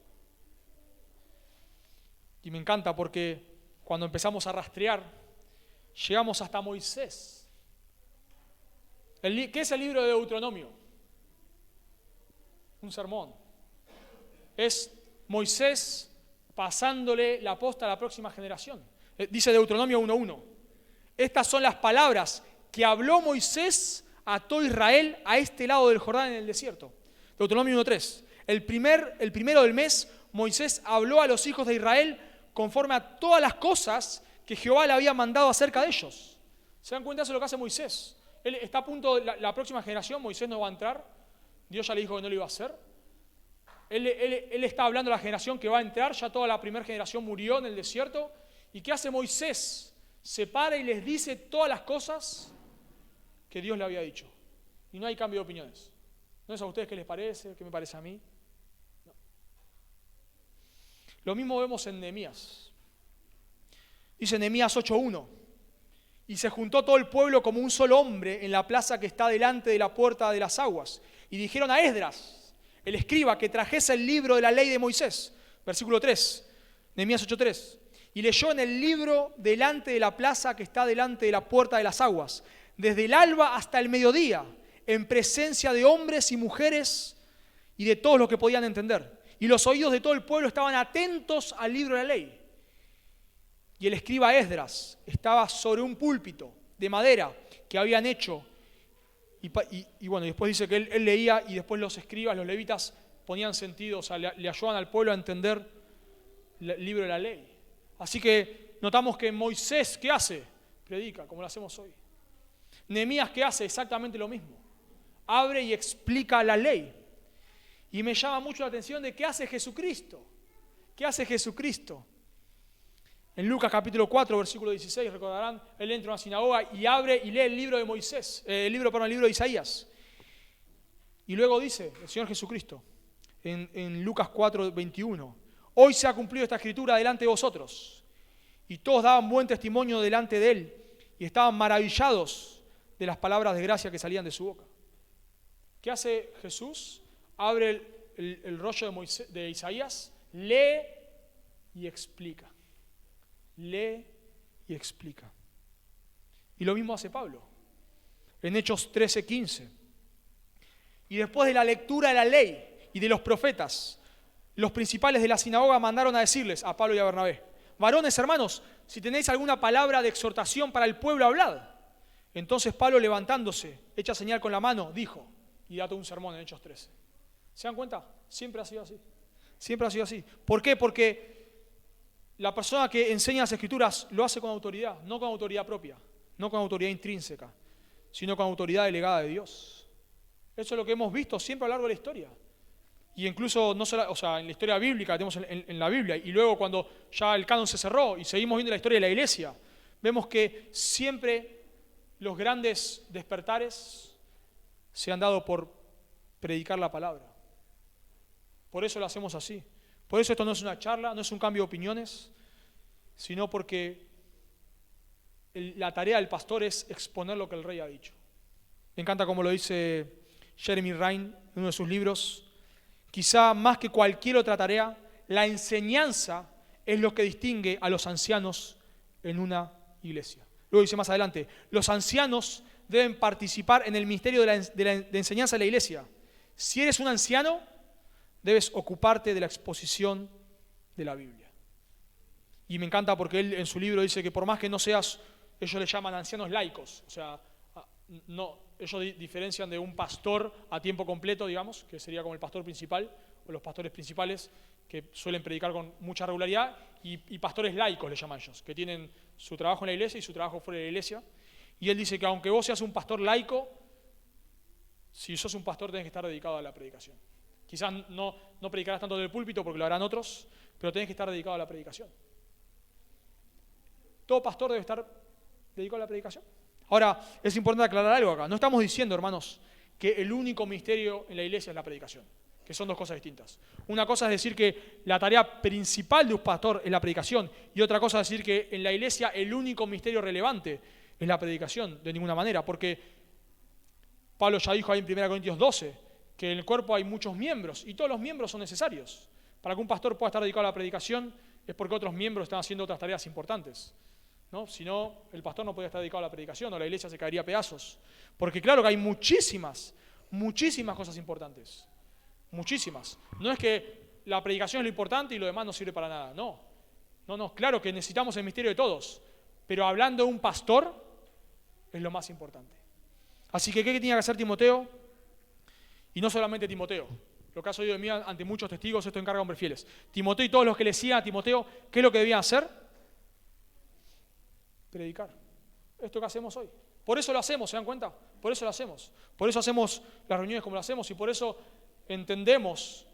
Y me encanta porque cuando empezamos a rastrear, llegamos hasta Moisés. ¿Qué es el libro de Deuteronomio? Un sermón. Es Moisés pasándole la posta a la próxima generación. Dice Deuteronomio 1:1. Estas son las palabras que habló Moisés a todo Israel a este lado del Jordán en el desierto. Deuteronomio 1:3. El primero del mes, Moisés habló a los hijos de Israel conforme a todas las cosas que Jehová le había mandado acerca de ellos. ¿Se dan cuenta? Eso es lo que hace Moisés. Él está a punto, la próxima generación, Moisés no va a entrar. Dios ya le dijo que no lo iba a hacer. Él está hablando de la generación que va a entrar, ya toda la primera generación murió en el desierto. ¿Y qué hace Moisés? Se para y les dice todas las cosas que Dios le había dicho. Y no hay cambio de opiniones. ¿No es a ustedes qué les parece? ¿Qué me parece a mí? No. Lo mismo vemos en Nehemías. Dice Nehemías 8:1. Y se juntó todo el pueblo como un solo hombre en la plaza que está delante de la puerta de las aguas. Y dijeron a Esdras, el escriba, que trajese el libro de la ley de Moisés. Versículo 3, Nehemías 8:3. Y leyó en el libro delante de la plaza que está delante de la puerta de las aguas, desde el alba hasta el mediodía, en presencia de hombres y mujeres y de todos los que podían entender. Y los oídos de todo el pueblo estaban atentos al libro de la ley. Y el escriba Esdras estaba sobre un púlpito de madera que habían hecho. Y bueno, después dice que él leía y después los escribas, los levitas, ponían sentido, o sea, le ayudaban al pueblo a entender el libro de la ley. Así que notamos que Moisés, ¿qué hace? Predica, como lo hacemos hoy. Nehemías, ¿qué hace? Exactamente lo mismo. Abre y explica la ley. Y me llama mucho la atención de qué hace Jesucristo. ¿Qué hace Jesucristo? En Lucas capítulo 4, versículo 16, recordarán, él entra a una sinagoga y abre y lee el libro de Moisés, el libro de Isaías. Y luego dice el Señor Jesucristo, en Lucas 4, 21, hoy se ha cumplido esta escritura delante de vosotros. Y todos daban buen testimonio delante de él y estaban maravillados de las palabras de gracia que salían de su boca. ¿Qué hace Jesús? Abre el rollo de Isaías, lee y explica. Lee y explica. Y lo mismo hace Pablo en Hechos 13:15. Y después de la lectura de la ley y de los profetas, los principales de la sinagoga mandaron a decirles a Pablo y a Bernabé: varones, hermanos, si tenéis alguna palabra de exhortación para el pueblo, hablad. Entonces Pablo, levantándose, hecha señal con la mano, dijo, y da todo un sermón en Hechos 13. ¿Se dan cuenta? Siempre ha sido así. Siempre ha sido así. ¿Por qué? Porque la persona que enseña las Escrituras lo hace con autoridad, no con autoridad propia, no con autoridad intrínseca, sino con autoridad delegada de Dios. Eso es lo que hemos visto siempre a lo largo de la historia. Y incluso, no solo, o sea, en la historia bíblica, tenemos en la Biblia, y luego cuando ya el canon se cerró y seguimos viendo la historia de la iglesia, vemos que siempre los grandes despertares se han dado por predicar la palabra. Por eso lo hacemos así. Por eso esto no es una charla, no es un cambio de opiniones, sino porque la tarea del pastor es exponer lo que el rey ha dicho. Me encanta como lo dice Jeremy Ryan en uno de sus libros. Quizá más que cualquier otra tarea, la enseñanza es lo que distingue a los ancianos en una iglesia. Luego dice más adelante, los ancianos deben participar en el ministerio de enseñanza de la iglesia. Si eres un anciano, debes ocuparte de la exposición de la Biblia. Y me encanta porque él en su libro dice que por más que no seas, ellos le llaman ancianos laicos, o sea, no, ellos diferencian de un pastor a tiempo completo, digamos, que sería como el pastor principal, o los pastores principales, que suelen predicar con mucha regularidad, y pastores laicos le llaman ellos, que tienen su trabajo en la iglesia y su trabajo fuera de la iglesia. Y él dice que aunque vos seas un pastor laico, si sos un pastor tenés que estar dedicado a la predicación. Quizás no predicarás tanto del púlpito porque lo harán otros, pero tenés que estar dedicado a la predicación. Todo pastor debe estar dedicado a la predicación. Ahora, es importante aclarar algo acá. No estamos diciendo, hermanos, que el único ministerio en la iglesia es la predicación, que son dos cosas distintas. Una cosa es decir que la tarea principal de un pastor es la predicación, y otra cosa es decir que en la iglesia el único ministerio relevante es la predicación, de ninguna manera, porque Pablo ya dijo ahí en 1 Corintios 12, que en el cuerpo hay muchos miembros, y todos los miembros son necesarios. Para que un pastor pueda estar dedicado a la predicación es porque otros miembros están haciendo otras tareas importantes, ¿no? Si no, el pastor no podría estar dedicado a la predicación o la iglesia se caería a pedazos. Porque claro que hay muchísimas cosas importantes. Muchísimas. No es que la predicación es lo importante y lo demás no sirve para nada. No, claro que necesitamos el misterio de todos. Pero hablando de un pastor, es lo más importante. Así que, ¿qué tenía que hacer Timoteo? Y no solamente Timoteo. Lo que has oído de mí ante muchos testigos, esto encarga a hombres fieles. Timoteo y todos los que le sigan a Timoteo, ¿qué es lo que debían hacer? Predicar. Esto que hacemos hoy. Por eso lo hacemos, ¿se dan cuenta? Por eso lo hacemos. Por eso hacemos las reuniones como lo hacemos y por eso entendemos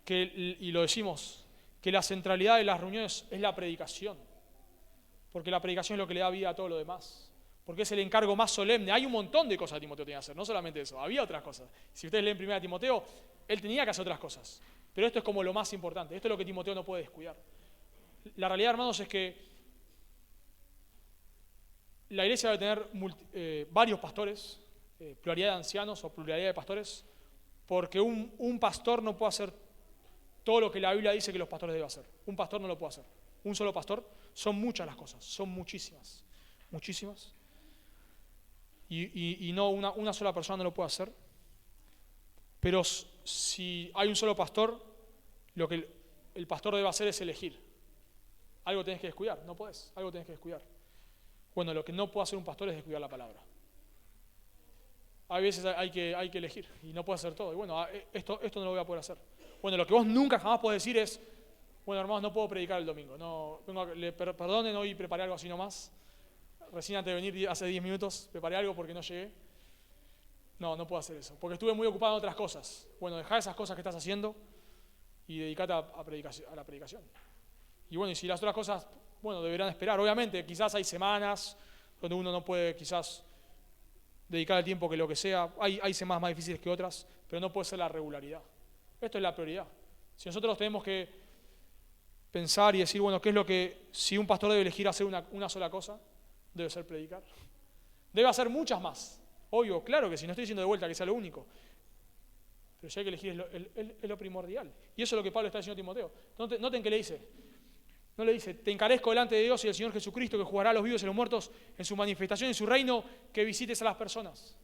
y lo decimos, que la centralidad de las reuniones es la predicación. Porque la predicación es lo que le da vida a todo lo demás. Porque es el encargo más solemne. Hay un montón de cosas que Timoteo tenía que hacer, no solamente eso, había otras cosas. Si ustedes leen 1 Timoteo, él tenía que hacer otras cosas. Pero esto es como lo más importante, esto es lo que Timoteo no puede descuidar. La realidad, hermanos, es que la iglesia debe tener varios pastores, pluralidad de ancianos o pluralidad de pastores, porque un pastor no puede hacer todo lo que la Biblia dice que los pastores deben hacer. Un pastor no lo puede hacer. Un solo pastor, son muchas las cosas, son muchísimas, muchísimas. Y no una sola persona no lo puede hacer. Pero si hay un solo pastor, lo que el pastor debe hacer es elegir. Algo tenés que descuidar, no podés, algo tenés que descuidar. Bueno, lo que no puede hacer un pastor es descuidar la palabra. A veces hay que elegir y no puedes hacer todo. Y bueno, esto no lo voy a poder hacer. Bueno, lo que vos nunca jamás podés decir es, bueno, hermanos, no puedo predicar el domingo. No, perdonen, hoy preparé algo así nomás. Recién antes de venir, hace 10 minutos, preparé algo porque no llegué. No puedo hacer eso, porque estuve muy ocupado en otras cosas. Bueno, dejá esas cosas que estás haciendo y dedicate a la predicación. Y bueno, y si las otras cosas, bueno, deberán esperar. Obviamente, quizás hay semanas donde uno no puede quizás dedicar el tiempo que lo que sea. Hay semanas más difíciles que otras, pero no puede ser la regularidad. Esto es la prioridad. Si nosotros tenemos que pensar y decir, bueno, ¿qué es lo que, si un pastor debe elegir hacer una sola cosa? Debe ser predicar. Debe hacer muchas más. Obvio, claro que sí, no estoy diciendo de vuelta que sea lo único. Pero si hay que elegir es lo primordial. Y eso es lo que Pablo está diciendo a Timoteo. Noten que le dice. No le dice, te encarezco delante de Dios y del Señor Jesucristo, que juzgará a los vivos y a los muertos en su manifestación, en su reino, que visites a las personas,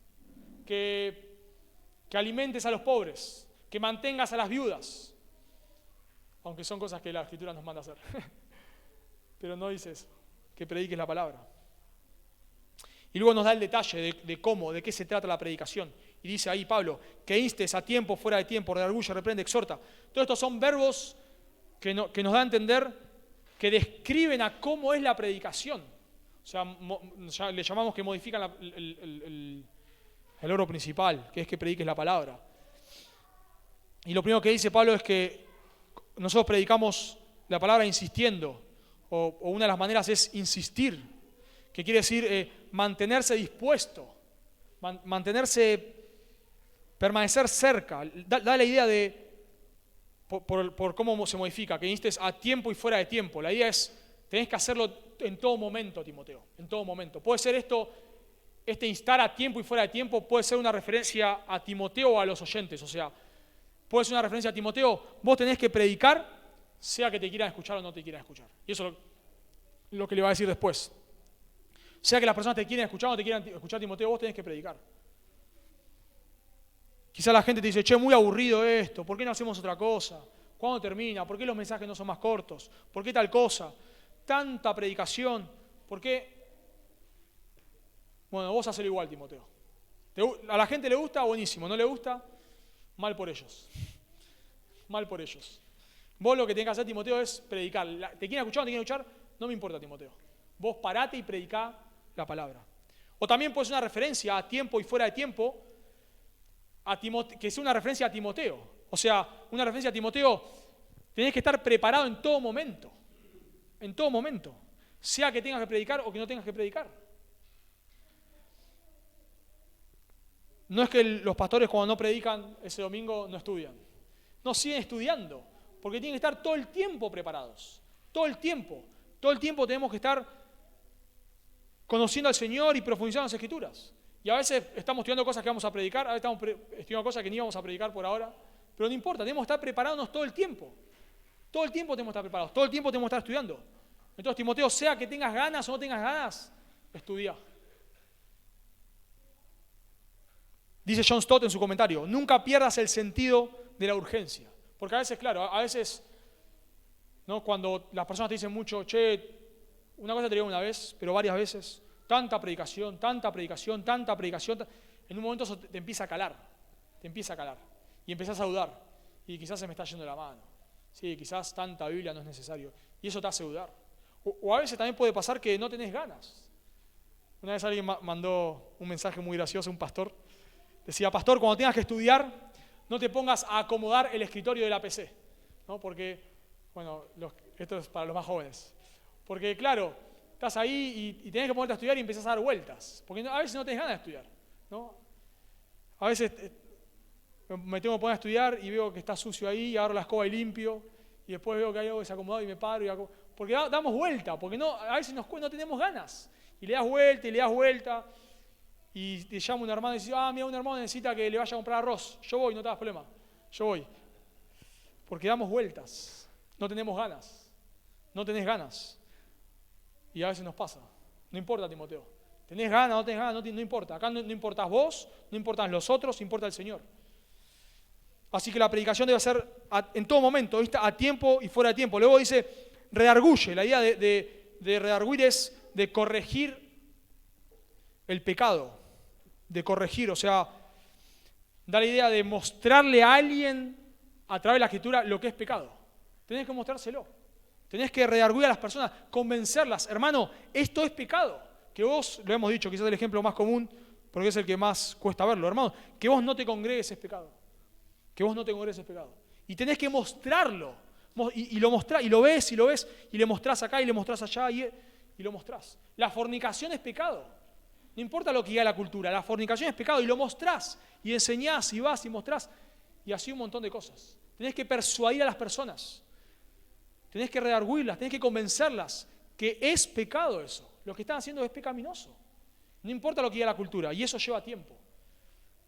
que alimentes a los pobres, que mantengas a las viudas. Aunque son cosas que la Escritura nos manda a hacer. Pero no dice eso, que prediques la palabra. Y luego nos da el detalle de cómo, de qué se trata la predicación. Y dice ahí Pablo, que instes a tiempo, fuera de tiempo, redarguye, reprende, exhorta. Todos estos son verbos que nos da a entender que describen a cómo es la predicación. O sea, ya le llamamos que modifican el oro principal, que es que prediques la palabra. Y lo primero que dice Pablo es que nosotros predicamos la palabra insistiendo, o una de las maneras es insistir, que quiere decir mantenerse dispuesto, permanecer cerca. Da la idea de, por cómo se modifica, que instes a tiempo y fuera de tiempo. La idea es, tenés que hacerlo en todo momento, Timoteo, en todo momento. Puede ser este instar a tiempo y fuera de tiempo, puede ser una referencia a Timoteo o a los oyentes, o sea, puede ser una referencia a Timoteo, vos tenés que predicar, sea que te quieran escuchar o no te quieran escuchar. Y eso es lo que le va a decir después. Sea que las personas te quieran escuchar o no te quieran escuchar, Timoteo, vos tenés que predicar. Quizá la gente te dice, che, muy aburrido esto, ¿por qué no hacemos otra cosa? ¿Cuándo termina? ¿Por qué los mensajes no son más cortos? ¿Por qué tal cosa? Tanta predicación, ¿por qué? Bueno, vos hacelo igual, Timoteo. A la gente le gusta, buenísimo. No le gusta, mal por ellos. Mal por ellos. Vos lo que tenés que hacer, Timoteo, es predicar. ¿Te quieren escuchar o no te quieren escuchar? No me importa, Timoteo. Vos parate y predicá la palabra. O también puede ser una referencia a tiempo y fuera de tiempo, que sea una referencia a Timoteo. O sea, una referencia a Timoteo, tenés que estar preparado en todo momento. En todo momento. Sea que tengas que predicar o que no tengas que predicar. No es que los pastores cuando no predican ese domingo no estudian. No, siguen estudiando, porque tienen que estar todo el tiempo preparados. Todo el tiempo. Todo el tiempo tenemos que estar conociendo al Señor y profundizando en las Escrituras. Y a veces estamos estudiando cosas que vamos a predicar, a veces estamos estudiando cosas que ni vamos a predicar por ahora, pero no importa, tenemos que estar preparándonos todo el tiempo. Todo el tiempo tenemos que estar preparados, todo el tiempo tenemos que estar estudiando. Entonces, Timoteo, sea que tengas ganas o no tengas ganas, estudia. Dice John Stott en su comentario, nunca pierdas el sentido de la urgencia. Porque a veces, claro, ¿no? Cuando las personas te dicen mucho, che, una cosa te digo una vez, pero varias veces, tanta predicación, en un momento eso te empieza a calar, y empezás a dudar, y quizás se me está yendo la mano, sí, quizás tanta Biblia no es necesario, y eso te hace dudar. O a veces también puede pasar que no tenés ganas. Una vez alguien mandó un mensaje muy gracioso, un pastor, decía, pastor, cuando tengas que estudiar, no te pongas a acomodar el escritorio de la PC, ¿no? Porque, bueno, esto es para los más jóvenes, porque claro, estás ahí y tenés que ponerte a estudiar y empezás a dar vueltas, porque a veces no tenés ganas de estudiar, ¿no? A veces me tengo que poner a estudiar y veo que está sucio ahí, y agarro la escoba y limpio, y después veo que hay algo desacomodado y me paro, porque damos vuelta, porque a veces no tenemos ganas, y le das vuelta, y te llama un hermano y dice, mira, un hermano necesita que le vaya a comprar arroz. Yo voy, no te hagas problema. Yo voy. Porque damos vueltas. No tenemos ganas. No tenés ganas. Y a veces nos pasa. No importa, Timoteo. ¿Tenés ganas, no tenés ganas? No importa. Acá no importás vos, no importan los otros, importa el Señor. Así que la predicación debe ser en todo momento, ¿viste? A tiempo y fuera de tiempo. Luego dice, redarguye. La idea de redarguir es de corregir el pecado. De corregir, o sea, da la idea de mostrarle a alguien a través de la Escritura lo que es pecado. Tenés que mostrárselo. Tenés que redarguir a las personas, convencerlas. Hermano, esto es pecado. Que vos, lo hemos dicho, quizás el ejemplo más común, porque es el que más cuesta verlo. Hermano, que vos no te congregues es pecado. Que vos no te congregues es pecado. Y tenés que mostrarlo. Y lo mostrás, y lo ves, y le mostrás acá, y le mostrás allá, y lo mostrás. La fornicación es pecado. No importa lo que diga la cultura, la fornicación es pecado, y lo mostrás, y enseñás, y vas, y mostrás, y así un montón de cosas. Tenés que persuadir a las personas. Tenés que redarguirlas, tenés que convencerlas que es pecado eso. Lo que están haciendo es pecaminoso. No importa lo que diga la cultura, y eso lleva tiempo.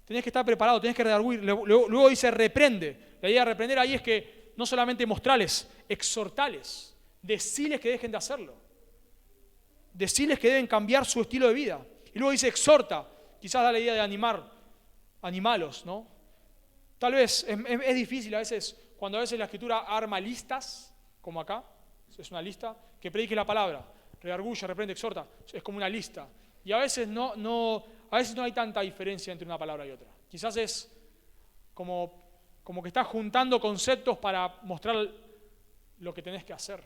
Tenés que estar preparado, tenés que redarguir. Luego dice reprende. La idea de reprender ahí es que no solamente mostrarles, exhortales, decirles que dejen de hacerlo. Decirles que deben cambiar su estilo de vida. Y luego dice exhorta. Quizás da la idea de animalos, ¿no? Tal vez es difícil a veces, cuando a veces la Escritura arma listas, como acá, es una lista, que predique la palabra, redarguye, reprende, exhorta, es como una lista. Y a veces no hay tanta diferencia entre una palabra y otra. Quizás es como que estás juntando conceptos para mostrar lo que tenés que hacer.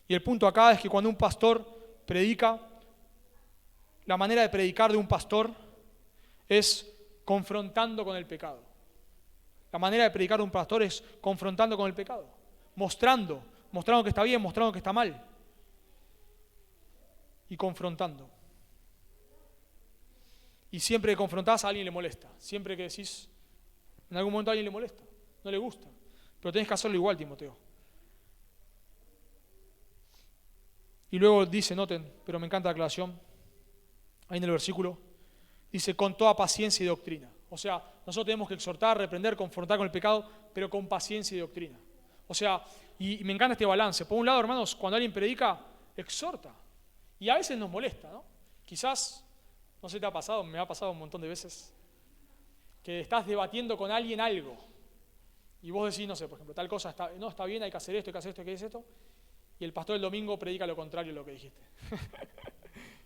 Y el punto acá es que cuando un pastor predica, la manera de predicar de un pastor es confrontando con el pecado. La manera de predicar de un pastor es confrontando con el pecado, mostrando que está bien, mostrando que está mal y confrontando. Y siempre que confrontás a alguien le molesta, siempre que decís, en algún momento a alguien le molesta, no le gusta, pero tenés que hacerlo igual, Timoteo. Y luego dice, noten, pero me encanta la aclaración, ahí en el versículo, dice, con toda paciencia y doctrina. O sea, nosotros tenemos que exhortar, reprender, confrontar con el pecado, pero con paciencia y doctrina. O sea, y me encanta este balance. Por un lado, hermanos, cuando alguien predica, exhorta. Y a veces nos molesta, ¿no? Quizás, no sé si te ha pasado, me ha pasado un montón de veces, que estás debatiendo con alguien algo. Y vos decís, no sé, por ejemplo, tal cosa está bien, hay que hacer esto, hay que hacer esto, hay que hacer esto. Y el pastor el domingo predica lo contrario de lo que dijiste.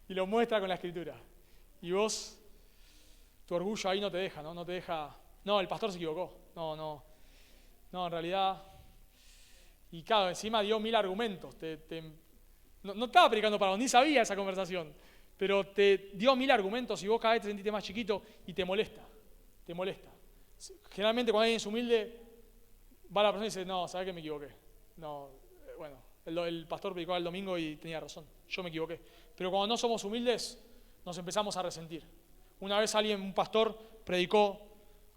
Y lo muestra con la Escritura. Y vos, tu orgullo ahí no te deja, ¿no? No te deja, no, el pastor se equivocó. No, en realidad. Y claro, encima dio 1000 argumentos. No estaba predicando para vos, ni sabía esa conversación. Pero te dio 1000 argumentos y vos cada vez te sentiste más chiquito y te molesta. Te molesta. Generalmente cuando alguien es humilde, va a la persona y dice, no, ¿sabés que me equivoqué? No, bueno, el pastor predicó el domingo y tenía razón, yo me equivoqué. Pero cuando no somos humildes, nos empezamos a resentir. Una vez un pastor, predicó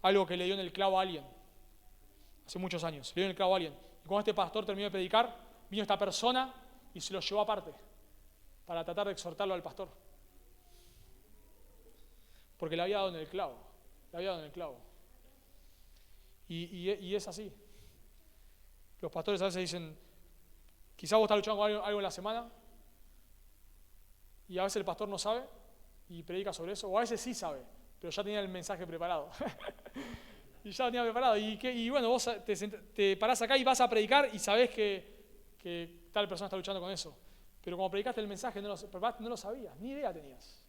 algo que le dio en el clavo a alguien. Hace muchos años, le dio en el clavo a alguien. Y cuando este pastor terminó de predicar, vino esta persona y se lo llevó aparte para tratar de exhortarlo al pastor. Porque le había dado en el clavo. Le había dado en el clavo. Y es así. Los pastores a veces dicen, quizás vos estás luchando con algo en la semana y a veces el pastor no sabe y predica sobre eso, o a veces sí sabe, pero ya tenía el mensaje preparado. Y ya lo tenía preparado. Y bueno, vos te parás acá y vas a predicar y sabés que tal persona está luchando con eso. Pero como predicaste el mensaje no lo sabías, ni idea tenías.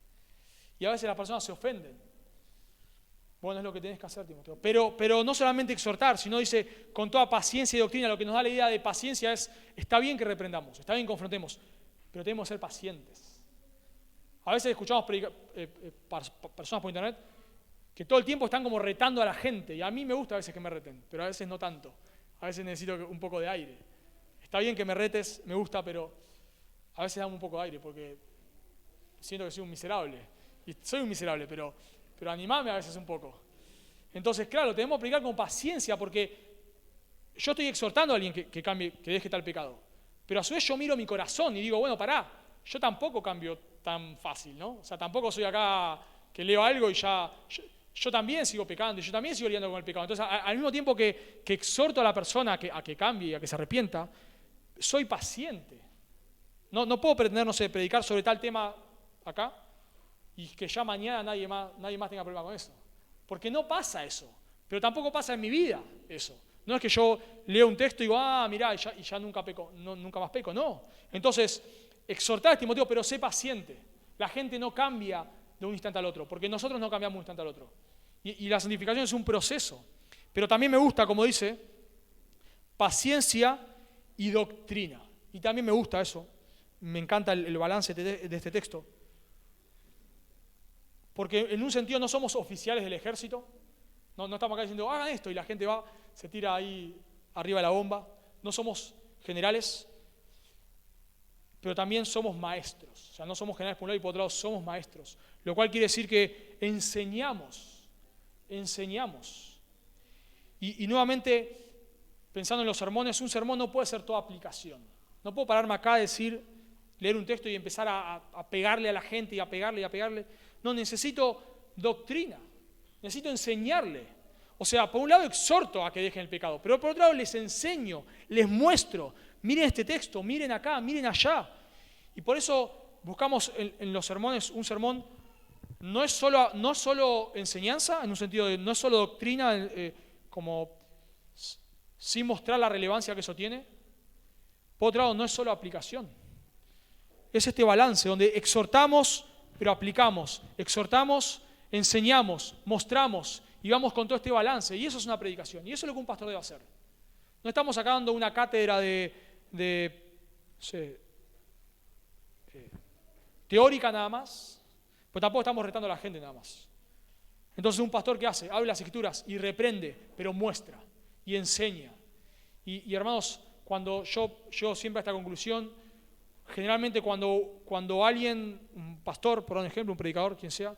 Y a veces las personas se ofenden. Bueno, es lo que tenés que hacer, Timoteo. Pero no solamente exhortar, sino dice, con toda paciencia y doctrina, lo que nos da la idea de paciencia es, está bien que reprendamos, está bien que confrontemos, pero tenemos que ser pacientes. A veces escuchamos personas por internet que todo el tiempo están como retando a la gente, y a mí me gusta a veces que me reten, pero a veces no tanto. A veces necesito un poco de aire. Está bien que me retes, me gusta, pero a veces dame un poco de aire, porque siento que soy un miserable. Y soy un miserable, pero animame a veces un poco. Entonces, claro, tenemos que predicar con paciencia, porque yo estoy exhortando a alguien que cambie, que deje tal pecado. Pero a su vez yo miro mi corazón y digo, bueno, pará, yo tampoco cambio tan fácil, ¿no? O sea, tampoco soy acá que leo algo y ya... Yo también sigo pecando y yo también sigo lidiando con el pecado. Entonces, al mismo tiempo que exhorto a la persona a que cambie y a que se arrepienta, soy paciente. No puedo pretender, no sé, predicar sobre tal tema acá y que ya mañana nadie más tenga problema con eso. Porque no pasa eso, pero tampoco pasa en mi vida eso. No es que yo leo un texto y digo, mirá, y ya nunca peco, nunca más peco, no. Entonces, exhortar a Timoteo, pero sé paciente. La gente no cambia de un instante al otro, porque nosotros no cambiamos de un instante al otro. Y la santificación es un proceso. Pero también me gusta, como dice, paciencia y doctrina. Y también me gusta eso. Me encanta el balance de este texto. Porque en un sentido no somos oficiales del ejército. No estamos acá diciendo, hagan esto, y la gente va, se tira ahí arriba de la bomba. No somos generales, pero también somos maestros. O sea, no somos generales por un lado y por otro lado somos maestros. Lo cual quiere decir que enseñamos. Y nuevamente, pensando en los sermones, un sermón no puede ser toda aplicación. No puedo pararme acá a leer un texto y empezar a pegarle a la gente y a pegarle. No, necesito doctrina, necesito enseñarle. O sea, por un lado exhorto a que dejen el pecado, pero por otro lado les enseño, les muestro. Miren este texto, miren acá, miren allá. Y por eso buscamos en los sermones un sermón. No es solo enseñanza, en un sentido de no es solo doctrina, como sin mostrar la relevancia que eso tiene. Por otro lado, no es solo aplicación. Es este balance donde exhortamos, pero aplicamos. Exhortamos, enseñamos, mostramos y vamos con todo este balance. Y eso es una predicación. Y eso es lo que un pastor debe hacer. No estamos acá dando una cátedra teórica nada más. Pues tampoco estamos retando a la gente nada más. Entonces un pastor, ¿qué hace? Abre las escrituras y reprende, pero muestra y enseña. Y hermanos, cuando yo siempre a esta conclusión, generalmente cuando alguien, un pastor, por ejemplo, un predicador, quien sea,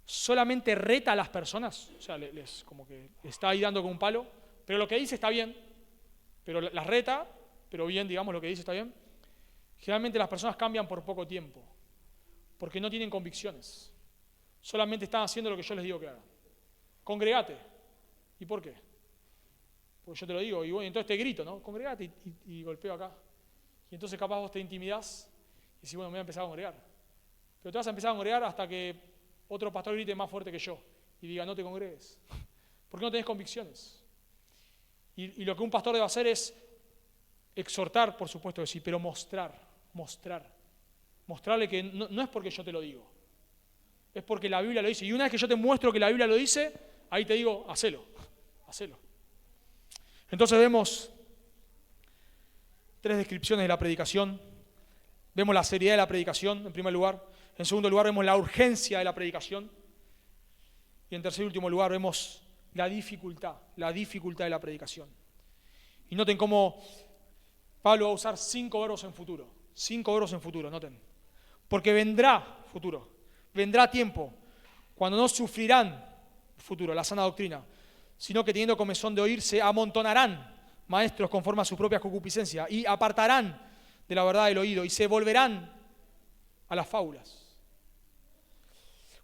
solamente reta a las personas, o sea, les como que está ahí dando con un palo, pero lo que dice está bien, pero las reta, pero bien, digamos, lo que dice está bien, generalmente las personas cambian por poco tiempo. Porque no tienen convicciones. Solamente están haciendo lo que yo les digo que hagan. Congregate. ¿Y por qué? Porque yo te lo digo, y bueno, entonces te grito, ¿no? Congregate y golpeo acá. Y entonces capaz vos te intimidás y decís, bueno, me voy a empezar a congregar. Pero te vas a empezar a congregar hasta que otro pastor grite más fuerte que yo y diga, no te congregues. Porque no tenés convicciones. Y lo que un pastor debe hacer es exhortar, por supuesto que sí, pero mostrar. Mostrarle que no es porque yo te lo digo, es porque la Biblia lo dice. Y una vez que yo te muestro que la Biblia lo dice, ahí te digo, hacelo. Entonces vemos 3 descripciones de la predicación. Vemos la seriedad de la predicación, en primer lugar. En segundo lugar, vemos la urgencia de la predicación. Y en tercer y último lugar, vemos la dificultad de la predicación. Y noten cómo Pablo va a usar 5 verbos en futuro. 5 verbos en futuro, noten. Porque vendrá tiempo, cuando no sufrirán, futuro, la sana doctrina, sino que teniendo comezón de oír, se amontonarán maestros conforme a sus propias concupiscencias y apartarán de la verdad del oído y se volverán a las fábulas.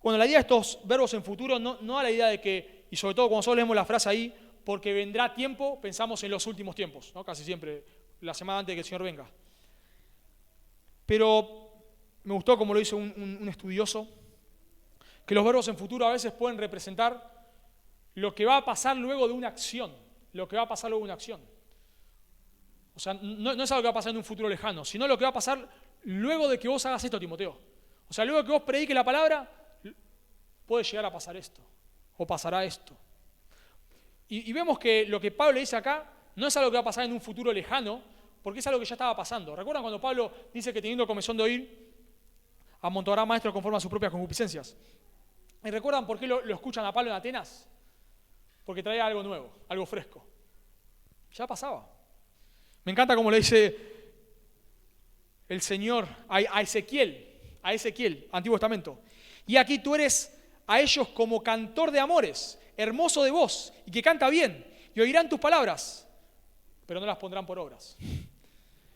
Bueno, la idea de estos verbos en futuro no da la idea de que, y sobre todo cuando solo leemos la frase ahí, porque vendrá tiempo, pensamos en los últimos tiempos, ¿no? Casi siempre, la semana antes de que el Señor venga. Pero me gustó, como lo hizo un estudioso, que los verbos en futuro a veces pueden representar lo que va a pasar luego de una acción. O sea, no es algo que va a pasar en un futuro lejano, sino lo que va a pasar luego de que vos hagas esto, Timoteo. O sea, luego de que vos prediques la palabra, puede llegar a pasar esto, o pasará esto. Y vemos que lo que Pablo dice acá no es algo que va a pasar en un futuro lejano, porque es algo que ya estaba pasando. ¿Recuerdan cuando Pablo dice que teniendo comezón de oír, amontonará maestros conforme a sus propias concupiscencias? ¿Y recuerdan por qué lo escuchan a Pablo en Atenas? Porque traía algo nuevo, algo fresco. Ya pasaba. Me encanta cómo le dice el Señor a Ezequiel, Antiguo Testamento. Y aquí tú eres a ellos como cantor de amores, hermoso de voz y que canta bien, y oirán tus palabras, pero no las pondrán por obras.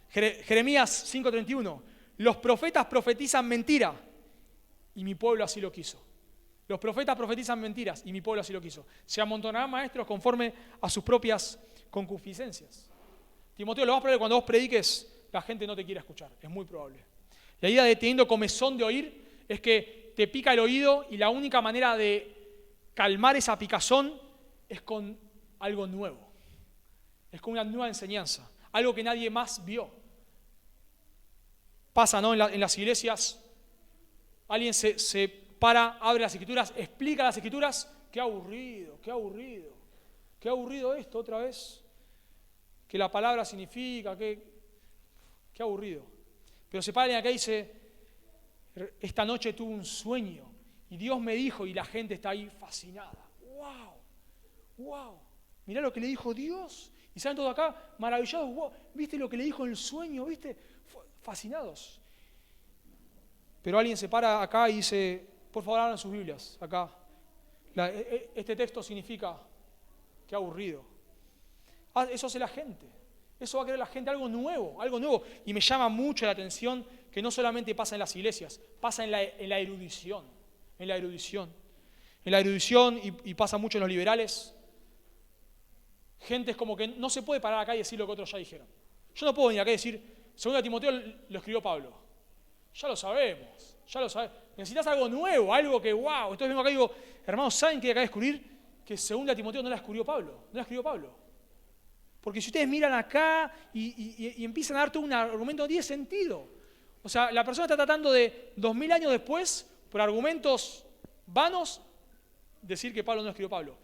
Jeremías 5:31, los profetas profetizan mentira y mi pueblo así lo quiso. Los profetas profetizan mentiras y mi pueblo así lo quiso. Se amontonarán maestros conforme a sus propias concupiscencias. Timoteo, lo más probable cuando vos prediques, la gente no te quiera escuchar. Es muy probable. La idea de teniendo comezón de oír es que te pica el oído y la única manera de calmar esa picazón es con algo nuevo. Es con una nueva enseñanza. Algo que nadie más vio. Pasa, ¿no? En las iglesias, alguien se para, abre las escrituras, explica las escrituras. Qué aburrido, qué aburrido. Qué aburrido esto otra vez. Que la palabra significa, qué aburrido. Pero se para alguien acá y dice, esta noche tuve un sueño y Dios me dijo, y la gente está ahí fascinada. ¡Wow! ¡Wow! Mirá lo que le dijo Dios. Y salen todos acá maravillados. ¡Wow! ¿Viste lo que le dijo en el sueño? ¿Viste? Fascinados. Pero alguien se para acá y dice, por favor, abran sus Biblias, acá. Este texto significa, qué aburrido. Eso hace la gente. Eso va a querer la gente algo nuevo, algo nuevo. Y me llama mucho la atención que no solamente pasa en las iglesias, pasa en la erudición. En la erudición. En la erudición, y pasa mucho en los liberales, gente es como que no se puede parar acá y decir lo que otros ya dijeron. Yo no puedo venir acá y decir, 2 Timoteo lo escribió Pablo. Ya lo sabemos, ya lo sabemos. Necesitas algo nuevo, algo que, wow. Entonces vengo acá y digo, hermanos, ¿saben qué hay acá de descubrir? Que 2 Timoteo no la escribió Pablo, no la escribió Pablo. Porque si ustedes miran acá y empiezan a dar todo un argumento, no tiene sentido. O sea, la persona está tratando de 2000 años después, por argumentos vanos, decir que Pablo no escribió Pablo.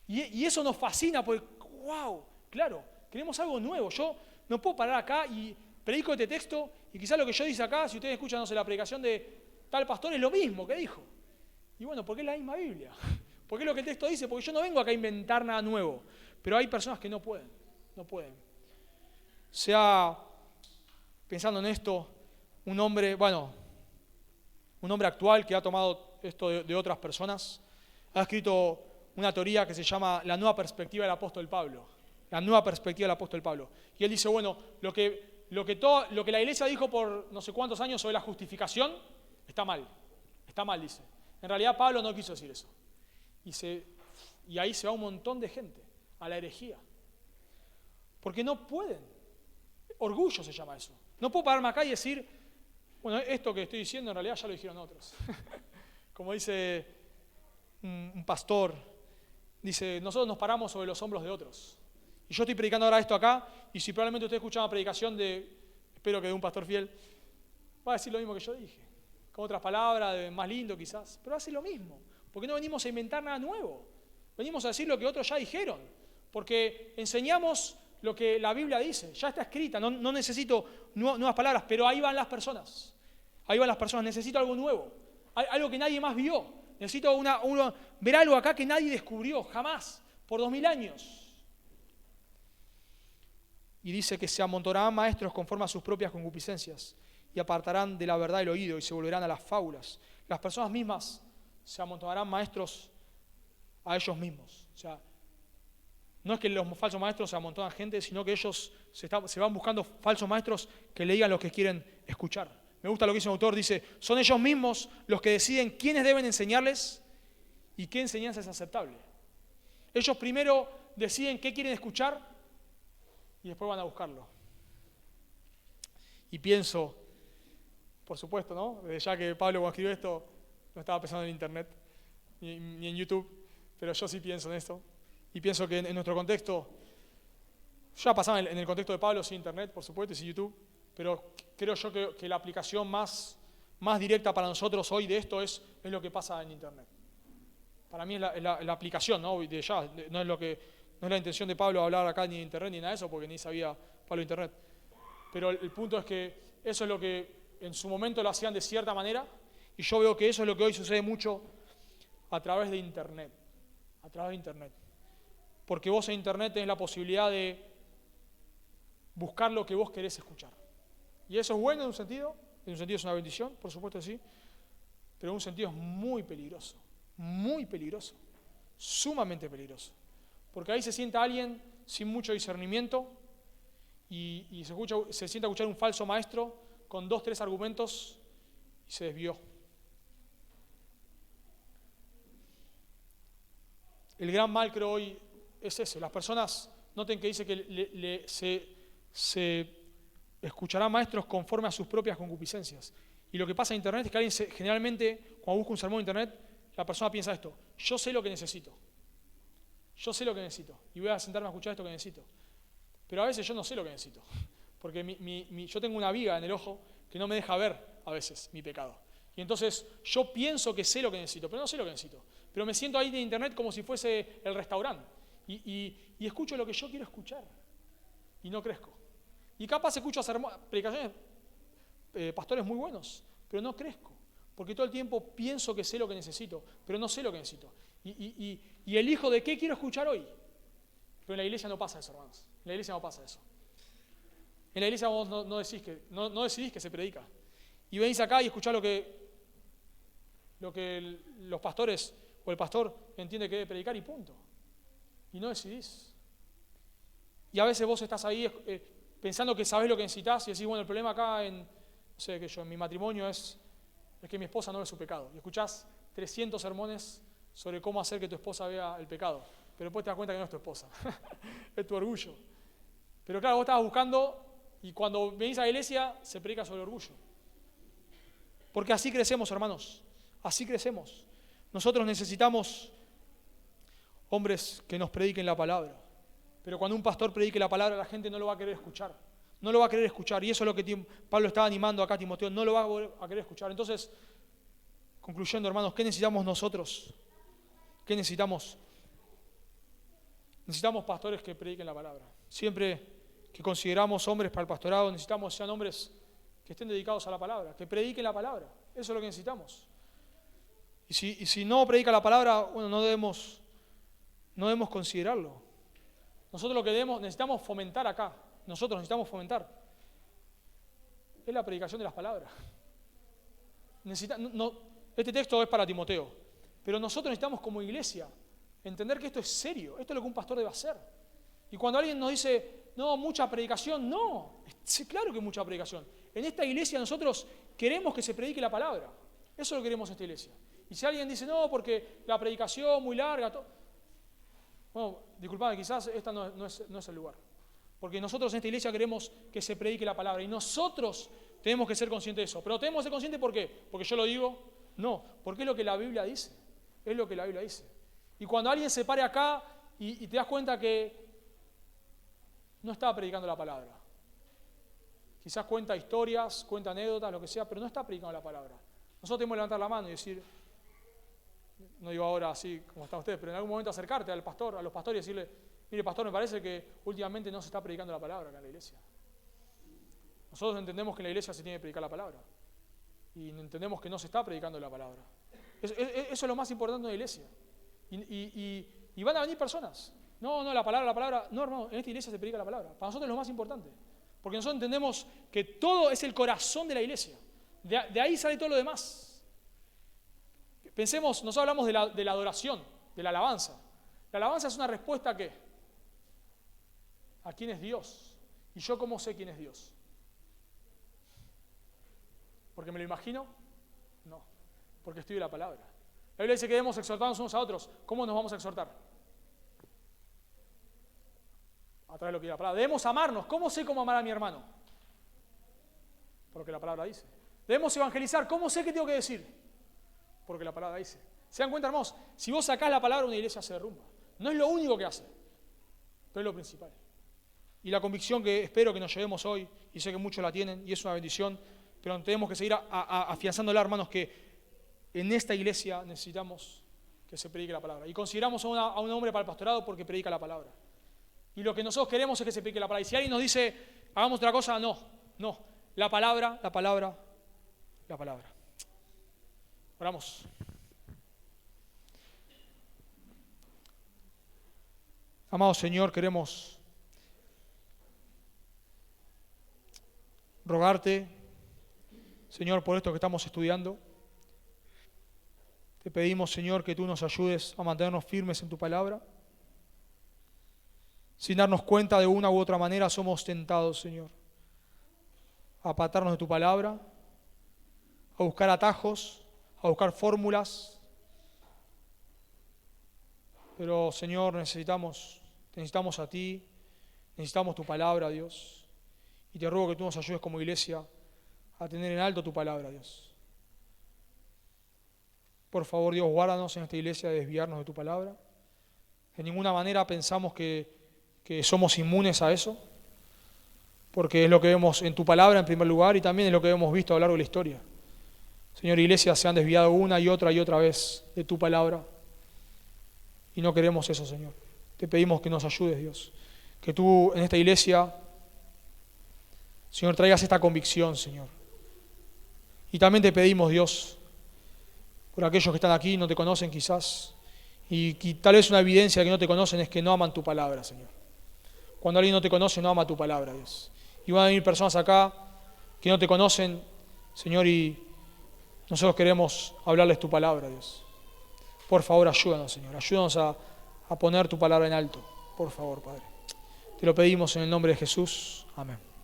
Y eso nos fascina porque, wow, claro, queremos algo nuevo. Yo no puedo parar acá y predico este texto y quizás lo que yo dice acá, si ustedes escuchan, no sé, la predicación de tal pastor, es lo mismo que dijo. Y bueno, porque es la misma Biblia. Porque es lo que el texto dice, porque yo no vengo acá a inventar nada nuevo. Pero hay personas que no pueden. Pensando en esto, un hombre actual que ha tomado esto de otras personas, ha escrito una teoría que se llama la nueva perspectiva del apóstol Pablo. La nueva perspectiva del apóstol Pablo. Y él dice, bueno, lo que la iglesia dijo por no sé cuántos años sobre la justificación, está mal, dice. En realidad Pablo no quiso decir eso. Y ahí se va un montón de gente a la herejía. Porque no pueden. Orgullo se llama eso. No puedo pararme acá y decir, bueno, esto que estoy diciendo en realidad ya lo dijeron otros. Como dice un pastor, dice, nosotros nos paramos sobre los hombros de otros. Y yo estoy predicando ahora esto acá, y si probablemente usted escucha una predicación espero que de un pastor fiel, va a decir lo mismo que yo dije. Con otras palabras, más lindo quizás, pero hace lo mismo. Porque no venimos a inventar nada nuevo. Venimos a decir lo que otros ya dijeron. Porque enseñamos lo que la Biblia dice, ya está escrita, no necesito nuevas palabras, pero ahí van las personas. Necesito algo nuevo, algo que nadie más vio. Necesito ver algo acá que nadie descubrió, jamás, por 2000 años. Y dice que se amontonarán maestros conforme a sus propias concupiscencias y apartarán de la verdad el oído y se volverán a las fábulas. Las personas mismas se amontonarán maestros a ellos mismos. O sea, no es que los falsos maestros se amontonan gente, sino que ellos se van buscando falsos maestros que le digan lo que quieren escuchar. Me gusta lo que dice un autor, dice, son ellos mismos los que deciden quiénes deben enseñarles y qué enseñanza es aceptable. Ellos primero deciden qué quieren escuchar y después van a buscarlo. Y pienso, por supuesto, ¿no? Desde ya que Pablo cuando escribió esto no estaba pensando en internet ni en YouTube, pero yo sí pienso en esto. Y pienso que en nuestro contexto, ya pasaba en el contexto de Pablo, sin internet, por supuesto, y sin YouTube, pero creo yo que la aplicación más directa para nosotros hoy de esto es lo que pasa en internet. Para mí es la aplicación, ¿no? De ya, no es la intención de Pablo hablar acá ni de internet ni nada de eso, porque ni sabía Pablo de internet. Pero el punto es que eso es lo que en su momento lo hacían de cierta manera, y yo veo que eso es lo que hoy sucede mucho a través de internet. Porque vos en internet tenés la posibilidad de buscar lo que vos querés escuchar. Y eso es bueno en un sentido es una bendición, por supuesto que sí, pero en un sentido es muy peligroso, sumamente peligroso. Porque ahí se sienta alguien sin mucho discernimiento y se sienta a escuchar un falso maestro con 2, 3 argumentos y se desvió. El gran mal, creo, hoy es ese. Las personas, noten que dice que se escucharán maestros conforme a sus propias concupiscencias. Y lo que pasa en Internet es que generalmente, cuando busca un sermón en Internet, la persona piensa esto: yo sé lo que necesito. Yo sé lo que necesito. Y voy a sentarme a escuchar esto que necesito. Pero a veces yo no sé lo que necesito. Porque yo tengo una viga en el ojo que no me deja ver a veces mi pecado. Y entonces yo pienso que sé lo que necesito, pero no sé lo que necesito. Pero me siento ahí en Internet como si fuese el restaurante. Y escucho lo que yo quiero escuchar. Y no crezco. Y capaz escucho predicaciones, pastores muy buenos, pero no crezco. Porque todo el tiempo pienso que sé lo que necesito, pero no sé lo que necesito. Y elijo de qué quiero escuchar hoy. Pero en la iglesia no pasa eso, hermanos. En la iglesia no pasa eso. En la iglesia vos no decidís que se predica. Y venís acá y escuchás lo que los pastores o el pastor entiende que debe predicar y punto. Y no decidís. Y a veces vos estás ahí pensando que sabés lo que necesitas y decís, bueno, el problema acá en mi matrimonio es que mi esposa no ve su pecado. Y escuchás 300 sermones sobre cómo hacer que tu esposa vea el pecado. Pero después te das cuenta que no es tu esposa. Es tu orgullo. Pero claro, vos estabas buscando y cuando venís a la iglesia se predica sobre orgullo. Porque así crecemos, hermanos. Así crecemos. Nosotros necesitamos hombres que nos prediquen la palabra. Pero cuando un pastor predique la palabra, la gente no lo va a querer escuchar. No lo va a querer escuchar. Y eso es lo que Pablo estaba animando acá a Timoteo. No lo va a querer escuchar. Entonces, concluyendo, hermanos, ¿qué necesitamos nosotros? ¿Qué necesitamos? Necesitamos pastores que prediquen la palabra. Siempre que consideramos hombres para el pastorado, necesitamos que sean hombres que estén dedicados a la palabra, que prediquen la palabra. Eso es lo que necesitamos. Y si no predica la palabra, bueno, no debemos considerarlo. Nosotros lo que necesitamos fomentar acá, nosotros necesitamos fomentar, es la predicación de las palabras. Este texto es para Timoteo, pero nosotros necesitamos como iglesia entender que esto es serio, esto es lo que un pastor debe hacer. Y cuando alguien nos dice, no, mucha predicación, no, claro que mucha predicación. En esta iglesia nosotros queremos que se predique la palabra, eso es lo que queremos en esta iglesia. Y si alguien dice, no, porque la predicación muy larga, bueno, disculpame, quizás esta no es el lugar. Porque nosotros en esta iglesia queremos que se predique la palabra y nosotros tenemos que ser conscientes de eso. Pero tenemos que ser conscientes ¿por qué? ¿Porque yo lo digo? No, porque es lo que la Biblia dice. Es lo que la Biblia dice. Y cuando alguien se pare acá y te das cuenta que no está predicando la palabra. Quizás cuenta historias, cuenta anécdotas, lo que sea, pero no está predicando la palabra. Nosotros tenemos que levantar la mano y decir, no digo ahora así como están ustedes, pero en algún momento acercarte al pastor, a los pastores y decirle, mire pastor, me parece que últimamente no se está predicando la palabra acá en la iglesia. Nosotros entendemos que en la iglesia se tiene que predicar la palabra. Y entendemos que no se está predicando la palabra. Eso es lo más importante de una iglesia. Y van a venir personas. No, la palabra. No, hermano, en esta iglesia se predica la palabra. Para nosotros es lo más importante. Porque nosotros entendemos que todo es el corazón de la iglesia. De ahí sale todo lo demás. Pensemos, nosotros hablamos de la adoración, de la alabanza. La alabanza es una respuesta ¿a qué? ¿A quién es Dios? ¿Y yo cómo sé quién es Dios? ¿Porque me lo imagino? No, porque estudio la palabra. La Biblia dice que debemos exhortarnos unos a otros. ¿Cómo nos vamos a exhortar? A través de lo que dice la palabra. Debemos amarnos. ¿Cómo sé cómo amar a mi hermano? Porque la palabra dice. Debemos evangelizar. ¿Cómo sé qué tengo que decir? Porque la palabra dice. ¿Se dan cuenta, hermanos? Si vos sacás la palabra, una iglesia se derrumba. No es lo único que hace, pero es lo principal. Y la convicción que espero que nos llevemos hoy, y sé que muchos la tienen, y es una bendición, pero tenemos que seguir afianzándola, hermanos, que en esta iglesia necesitamos que se predique la palabra. Y consideramos a un hombre para el pastorado porque predica la palabra. Y lo que nosotros queremos es que se predique la palabra. Y si alguien nos dice, hagamos otra cosa, no. La palabra. Oramos. Amado Señor, queremos rogarte, Señor, por esto que estamos estudiando. Te pedimos, Señor, que tú nos ayudes a mantenernos firmes en tu palabra. Sin darnos cuenta, de una u otra manera somos tentados, Señor, a apartarnos de tu palabra, a buscar atajos, a buscar fórmulas, Pero, Señor, necesitamos a ti, necesitamos tu palabra, Dios. Y te ruego que tú nos ayudes como iglesia a tener en alto tu palabra, Dios. Por favor, Dios, guárdanos en esta iglesia de desviarnos de tu palabra. De ninguna manera pensamos que somos inmunes a eso, porque es lo que vemos en tu palabra en primer lugar y también es lo que hemos visto a lo largo de la historia. Señor, iglesias se han desviado una y otra vez de tu palabra y no queremos eso, Señor. Te pedimos que nos ayudes, Dios. Que tú en esta iglesia, Señor, traigas esta convicción, Señor. Y también te pedimos, Dios, por aquellos que están aquí y no te conocen quizás, y tal vez una evidencia de que no te conocen es que no aman tu palabra, Señor. Cuando alguien no te conoce, no ama tu palabra, Dios. Y van a venir personas acá que no te conocen, Señor, y nosotros queremos hablarles tu palabra, Dios. Por favor, ayúdanos, Señor. Ayúdanos a poner tu palabra en alto. Por favor, Padre. Te lo pedimos en el nombre de Jesús. Amén.